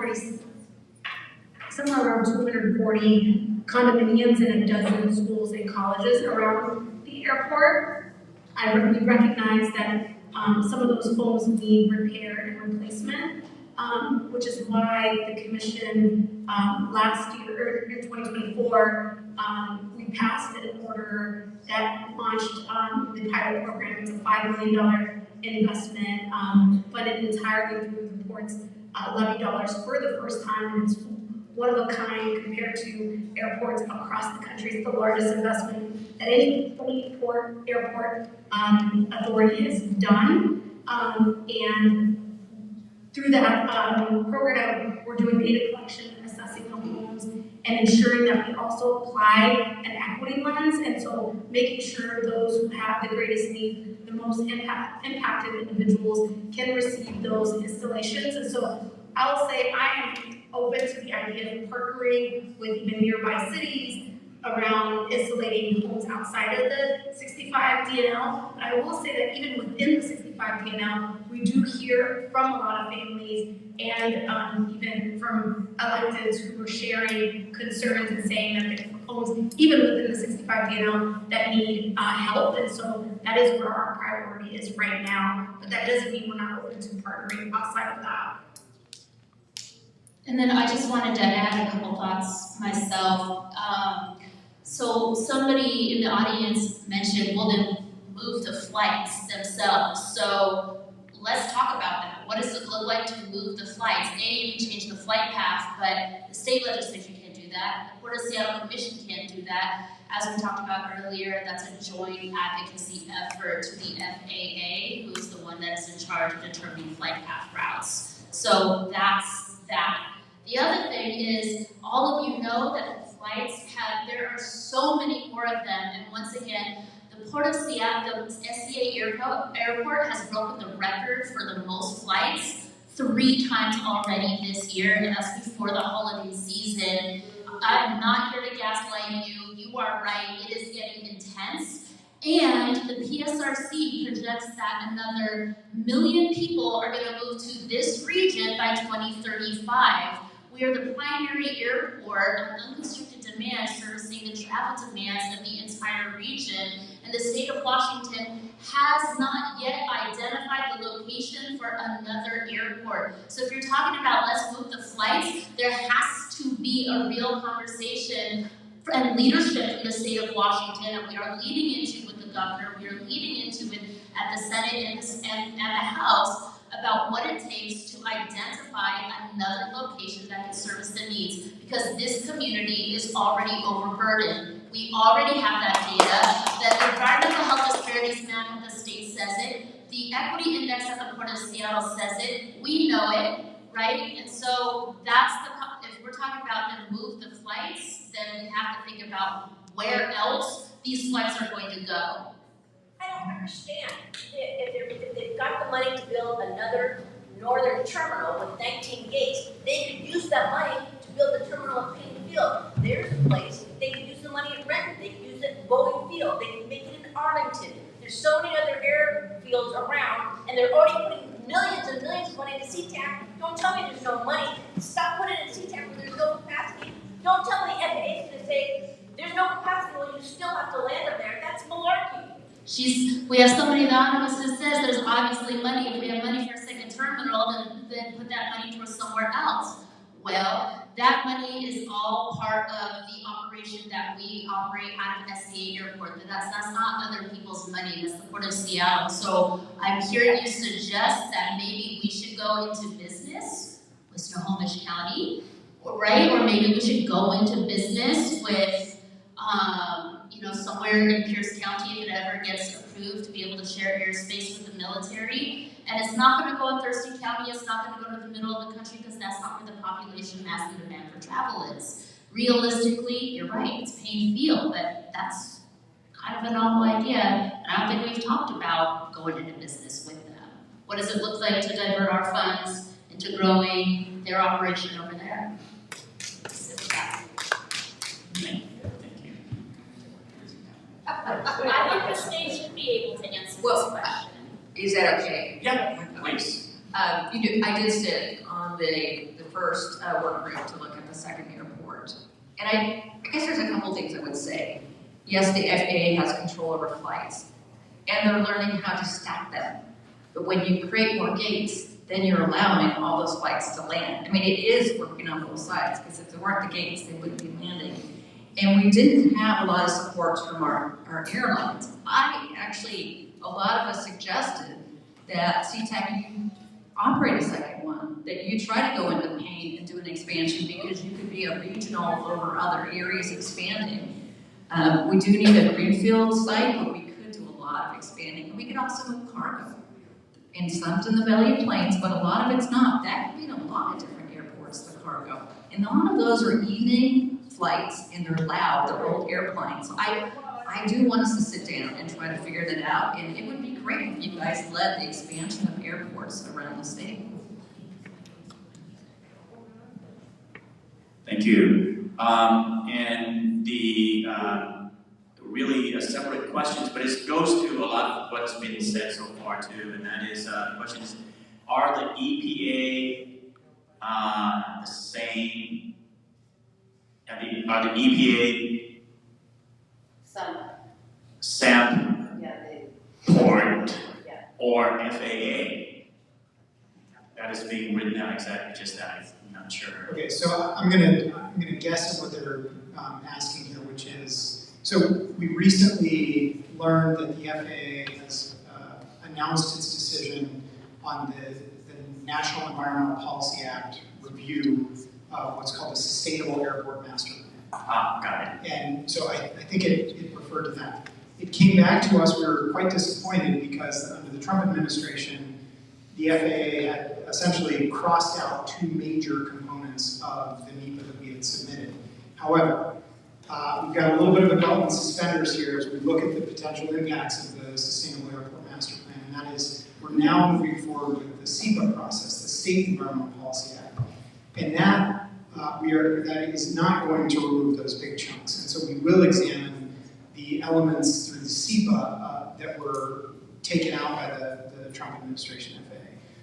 around 240 condominiums and a dozen schools and colleges around the airport. We recognize that some of those homes need repair and replacement, which is why the commission last year, in 2024, we passed an order that launched the pilot program. It's a $5 million investment funded entirely through the port's levy dollars for the first time, and it's one of a kind compared to airports across the country. It's the largest investment that any port airport authority has done. And through that program, we're doing data collection, assessing the homes, and ensuring that we also apply an equity lens, and so making sure those who have the greatest need, the most impacted individuals, can receive those installations. And so I'll say I am open to the idea of partnering with even nearby cities around insulating homes outside of the 65 DNL. But I will say that even within the 65 DNL, we do hear from a lot of families and even from electeds who are sharing concerns and saying that there are homes, even within the 65 DNL, that need help. And so that is where our priority is right now. But that doesn't mean we're not open to partnering outside of that. And then I just wanted to add a couple thoughts myself. So somebody in the audience mentioned, well then, move the flights themselves. So let's talk about that. What does it look like to move the flights? You can change the flight path, but the state legislature can't do that. The Port of Seattle Commission can't do that. As we talked about earlier, that's a joint advocacy effort to the FAA, who's the one that is in charge of determining flight path routes. So that's that. The other thing is, all of you know that the flights there are so many more of them, and once again, the Port of Seattle, the SCA airport has broken the record for the most flights 3 times already this year, and that's before the holiday season. I'm not here to gaslight you. You are right. It is getting intense. And the PSRC projects that another 1 million people are going to move to this region by 2035. We are the primary airport of unconstricted demand, servicing the travel demands of the entire region. And the state of Washington has not yet identified the location for another airport. So if you're talking about let's move the flights, there has to be a real conversation and leadership in the state of Washington, and we are leading into with the governor, we are leading into it at the Senate and the House about what it takes to identify another location that can service the needs, because this community is already overburdened. We already have that data. The environmental health disparities map at the state says it. The equity index at the Port of Seattle says it. We know it, right? And so that's if we're talking about them move the flights, then we have to think about where else these flights are going to go. I don't understand. If they've got the money to build another northern terminal with 19 gates, they could use that money to build a terminal at Payne Field. There's a place. They could use the money at Renton. They could use it at Boeing Field. They could make it in Arlington. There's so many other airfields around, and they're already putting millions and millions of money into SeaTac. Don't tell me there's no money. Stop putting it in SeaTac when there's no capacity. Don't tell me the FAA is going to say there's no capacity when you still have to land them there. That's malarkey. We have somebody in the audience that says there's obviously money. If we have money for a second terminal, then put that money towards somewhere else. Well, that money is all part of the operation that we operate out of SCA Airport. That's not other people's money. That's the Port of Seattle. So I'm hearing you suggest that maybe we should go into business with Snohomish County, right? Or maybe we should go into business with somewhere in Pierce County if it ever gets approved to be able to share airspace with the military. And it's not going to go in Thurston County, it's not going to go to the middle of the country because that's not where the population mass and demand for travel is. Realistically, you're right, it's Payne Field, but that's kind of a novel idea. And I don't think we've talked about going into business with them. What does it look like to divert our funds into growing their operation over there? I think the state should be able to answer this question. Is that okay? Yeah, please. I did sit on the first work group to look at the second airport. And I guess there's a couple things I would say. Yes, the FAA has control over flights, and they're learning how to stack them. But when you create more gates, then you're allowing all those flights to land. I mean, it is working on both sides, because if there weren't the gates, they wouldn't be landing. And we didn't have a lot of support from our airlines. A lot of us suggested that SeaTac operate a second one, that you try to go into Payne and do an expansion because you could be a regional over other areas expanding. We do need a greenfield site, but we could do a lot of expanding. And we could also move cargo. And some's in the Valley Plains, but a lot of it's not. That could be in a lot of different airports, the cargo. And a lot of those are evening flights, and they're loud, they're old airplanes. So I do want us to sit down and try to figure that out, and it would be great if you guys led the expansion of airports around the state. Thank you. And the really separate questions, but it goes to a lot of what's been said so far too, and that is the question is, are the EPA the same? Are the EPA, SAMP, Port, or FAA? That is being written out exactly just that. I'm not sure. Okay, so I'm gonna guess at what they're asking here, which is, so we recently learned that the FAA has announced its decision on the National Environmental Policy Act review of what's called the Sustainable Airport Master Plan. Got it. And so I think it referred to that. It came back to us, we were quite disappointed because under the Trump administration, the FAA had essentially crossed out two major components of the NEPA that we had submitted. However, we've got a little bit of a belt and suspenders here as we look at the potential impacts of the Sustainable Airport Master Plan, and that is we're now moving forward with the SEPA process, the State Environmental Policy Act, and that that is not going to remove those big chunks, and so we will examine the elements through the SEPA that were taken out by the Trump administration FAA.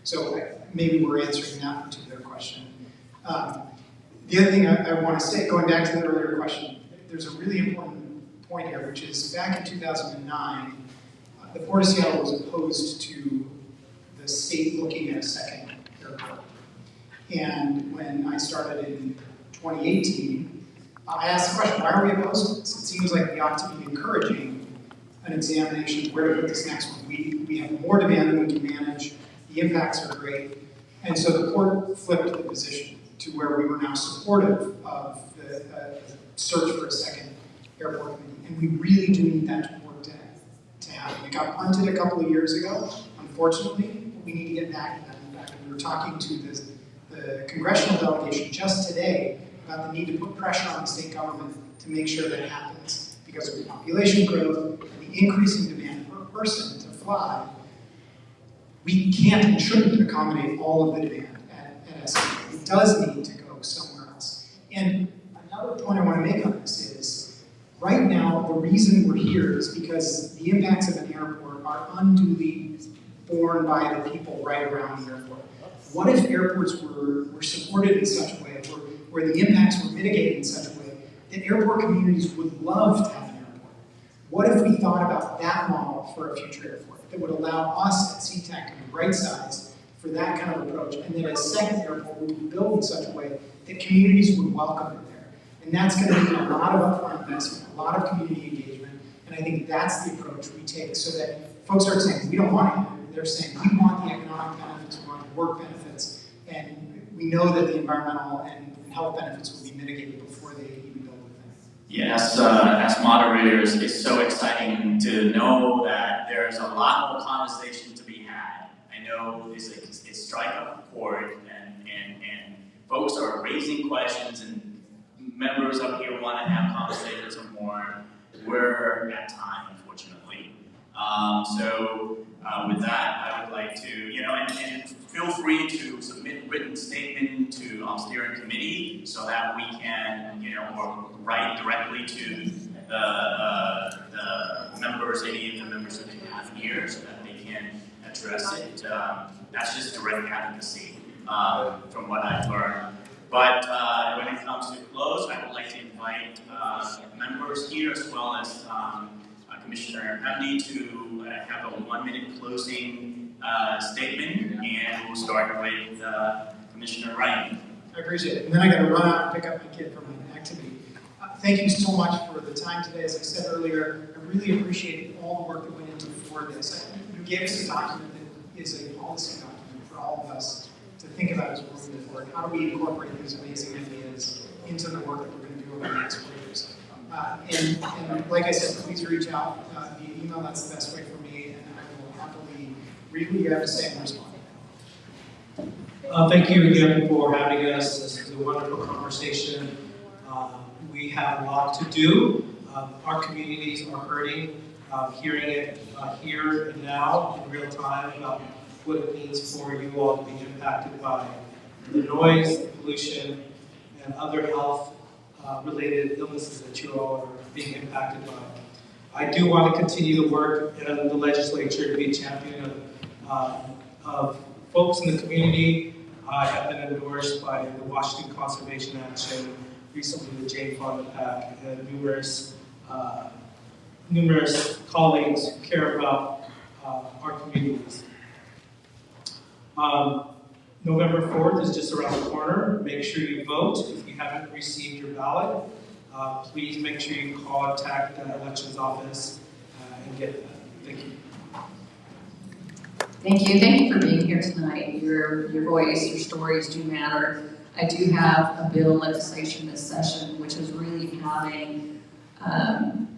So maybe we're answering that particular question. The other thing I want to say, going back to the earlier question, there's a really important point here, which is back in 2009, the Port of Seattle was opposed to the state looking at a second airport. And when I started in 2018, I asked the question, why are we opposed to this? It seems like we ought to be encouraging an examination of where to put this next one. We have more demand than we can manage. The impacts are great. And so the port flipped the position to where we were now supportive of the search for a second airport committee. And we really do need that work to happen. It got punted a couple of years ago, unfortunately, but we need to get back to that. In fact, we were talking to the congressional delegation just today about the need to put pressure on the state government to make sure that happens. Because of the population growth and the increasing demand per person to fly, we can't and shouldn't accommodate all of the demand at SEPA. It does need to go somewhere else. And another point I want to make on this is, right now, the reason we're here is because the impacts of an airport are unduly borne by the people right around the airport. What if airports were supported in such a way, where the impacts were mitigated in such a way that airport communities would love to have an airport? What if we thought about that model for a future airport that would allow us at SeaTac to be right-sized for that kind of approach, and that a second airport would be built in such a way that communities would welcome it there? And that's going to need a lot of upfront investment, a lot of community engagement, and I think that's the approach we take, so that folks aren't saying, we don't want it. They're saying, we want the economic benefits, we want the work benefits, and we know that the environmental and health benefits will be mitigated before they even build the thing. Yes, as moderators, it's so exciting to know that there's a lot more conversation to be had. I know it's strike up a chord, and folks are raising questions, and members up here want to have conversations some more. We're at time, unfortunately. With that, I would like to, and feel free to submit written statement to our steering committee so that we can, or write directly to the members, any of the members that we have here, so that they can address it. That's just direct advocacy from what I've learned. But when it comes to close, I would like to invite members here as well as Commissioner Hamdi to have a 1-minute closing statement, and we'll start with Commissioner Ryan. I appreciate it. And then I got to run out and pick up my kid from an activity. Thank you so much for the time today. As I said earlier, I really appreciate all the work that went into for this. You gave us a document that is a policy document for all of us to think about as we're moving forward. How do we incorporate these amazing ideas into the work that we're going to do over the next 4 years? And like I said, please reach out via email. That's the best way for me, and I will happily read what you have to say and respond. Thank you again for having us. This is a wonderful conversation. We have a lot to do. Our communities are hurting. Hearing it here and now in real time about what it means for you all to be impacted by the noise, the pollution, and other health related illnesses that you all are being impacted by. I do want to continue to work in the legislature to be a champion of folks in the community. I have been endorsed by the Washington Conservation Action, recently the Jane Fonda PAC, and numerous colleagues who care about our communities. November 4th is just around the corner. Make sure you vote. If you haven't received your ballot, please make sure you contact the elections office and get that. Thank you. Thank you for being here tonight. Your voice, your stories do matter. I do have a bill legislation this session, which is really having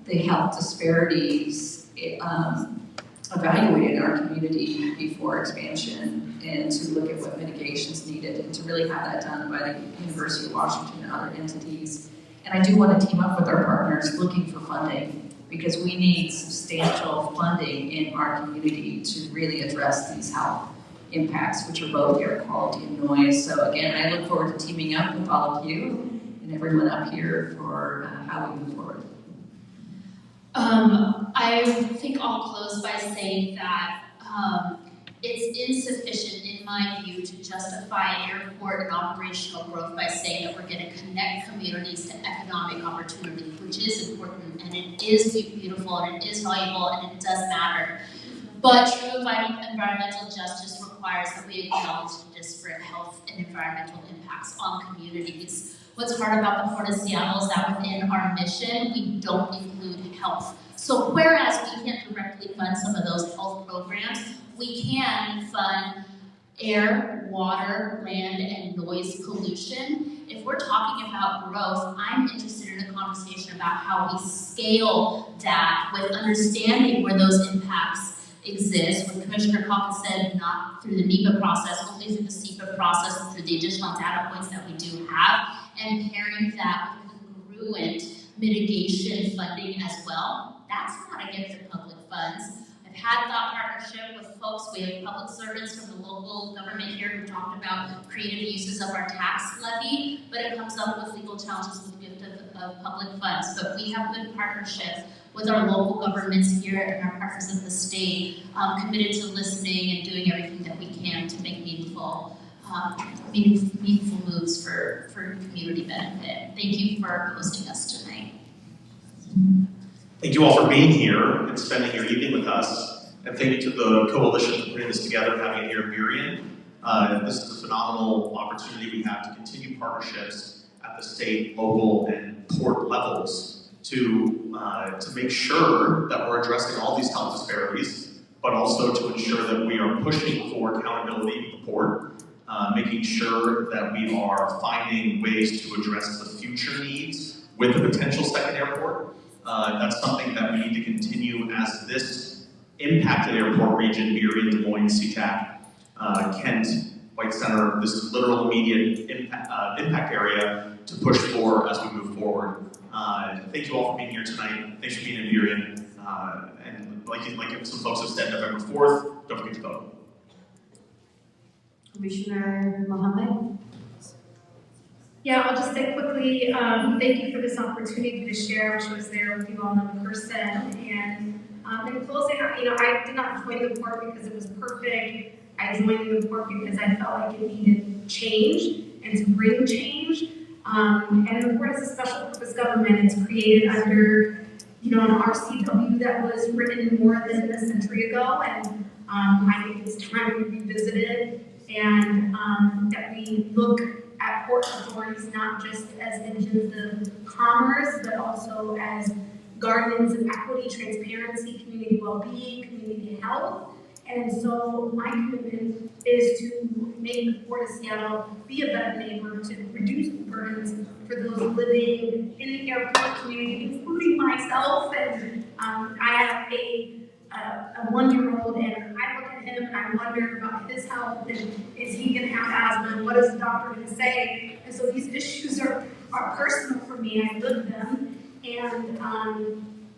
the health disparities evaluated in our community before expansion, and to look at what mitigations needed, and to really have that done by the University of Washington and other entities. And I do want to team up with our partners looking for funding, because we need substantial funding in our community to really address these health impacts, which are both air quality and noise. So again, I look forward to teaming up with all of you and everyone up here for how we move forward. I think I'll close by saying that it's insufficient, in my view, to justify airport and operational growth by saying that we're going to connect communities to economic opportunity, which is important, and it is beautiful, and it is valuable, and it does matter. But true environmental justice requires that we acknowledge the disparate health and environmental impacts on communities. What's hard about the Port of Seattle is that within our mission, we don't include health. So whereas we can't directly fund some of those health programs, we can fund air, water, land, and noise pollution. If we're talking about growth, I'm interested in a conversation about how we scale that with understanding where those impacts exist. What Commissioner Calkins said, not through the NEPA process, only through the SEPA process, and through the additional data points that we do have, and pairing that with congruent mitigation funding as well. That's not against the public funds. I've had thought partnership with folks. We have public servants from the local government here who talked about creative uses of our tax levy, but it comes up with legal challenges with gift of public funds. But we have good partnership with our local governments here and our partners in the state, committed to listening and doing everything that we can to make meaningful moves for community benefit. Thank you for hosting us tonight. Thank you all for being here and spending your evening with us. And thank you to the coalition for putting this together and having it here in Burien. This is a phenomenal opportunity we have to continue partnerships at the state, local, and port levels to make sure that we're addressing all these health disparities, but also to ensure that we are pushing for accountability with the port, making sure that we are finding ways to address the future needs with a potential second airport. That's something that we need to continue as this impacted airport region, Burien, Des Moines, SeaTac, Kent, White Center, this literal immediate impact area to push for as we move forward. Thank you all for being here tonight. Thanks for being in Burien. And like some folks have said, November 4th, don't forget to vote. Commissioner Mohammed? Yeah, I'll just say quickly, thank you for this opportunity to share, which was there with you all in person. And in closing, I did not join the port because it was perfect. I joined the port because I felt like it needed change and to bring change. And the port is a special purpose government. It's created under, an RCW that was written more than a century ago. And I think it's time to revisit it, and that we look at port authorities not just as engines of commerce, but also as guardians of equity, transparency, community well-being, community health. And so my commitment is to make the Port of Seattle be a better neighbor, to reduce the burdens for those living in the airport community, including myself. And I have a 1-year-old, and I look at him and I wonder about his health, and is he going to have asthma, and what is the doctor going to say? And so these issues are personal for me. I live them, and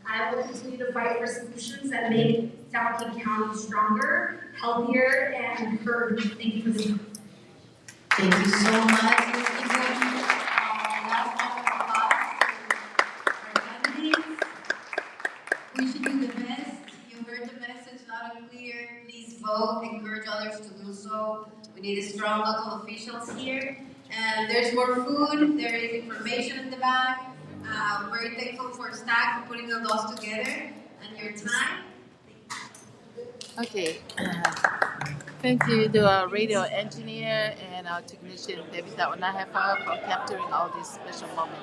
I will continue to fight for solutions that make South King County stronger, healthier, and heard. Thank you for this. Thank you so much. Last round of applause for candidates. We should do the best. You heard the message loud and clear. Please vote. Encourage others to do so. We need strong local officials here. And there's more food. There is information in the back. Very thankful for staff for putting all those together and your time. Okay. Thank you to our radio engineer and our technician, David Onahefa, for capturing all these special moments.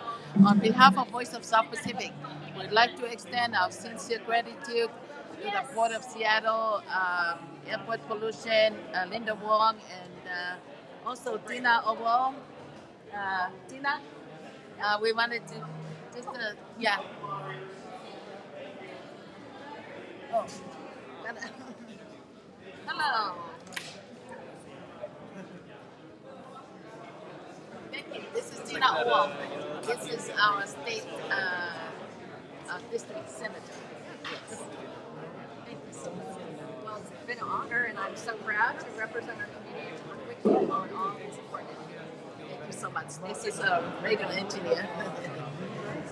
On behalf of Voice of South Pacific, we'd like to extend our sincere gratitude to the Port of Seattle, Airport Pollution, Linda Wong, and also Tina Owong. Tina, we wanted to just, yeah. Oh. Hello. Thank you. This is Tina Owong. This is our state district senator. Yes. Thank you so much. Well, it's been an honor, and I'm so proud to represent our community with you on all these important issues. Thank you so much. This is our radio engineer.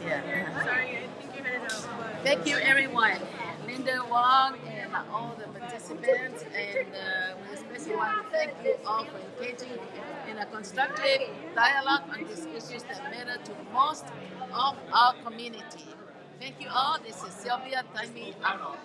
Yeah. Sorry, I think you had it out. Thank you, everyone. Linda Wong and all the participants, and we especially want to thank you all for engaging in a constructive dialogue on these issues that matter to most of our community. Thank you all. This is Sylvia Taimi Arnold.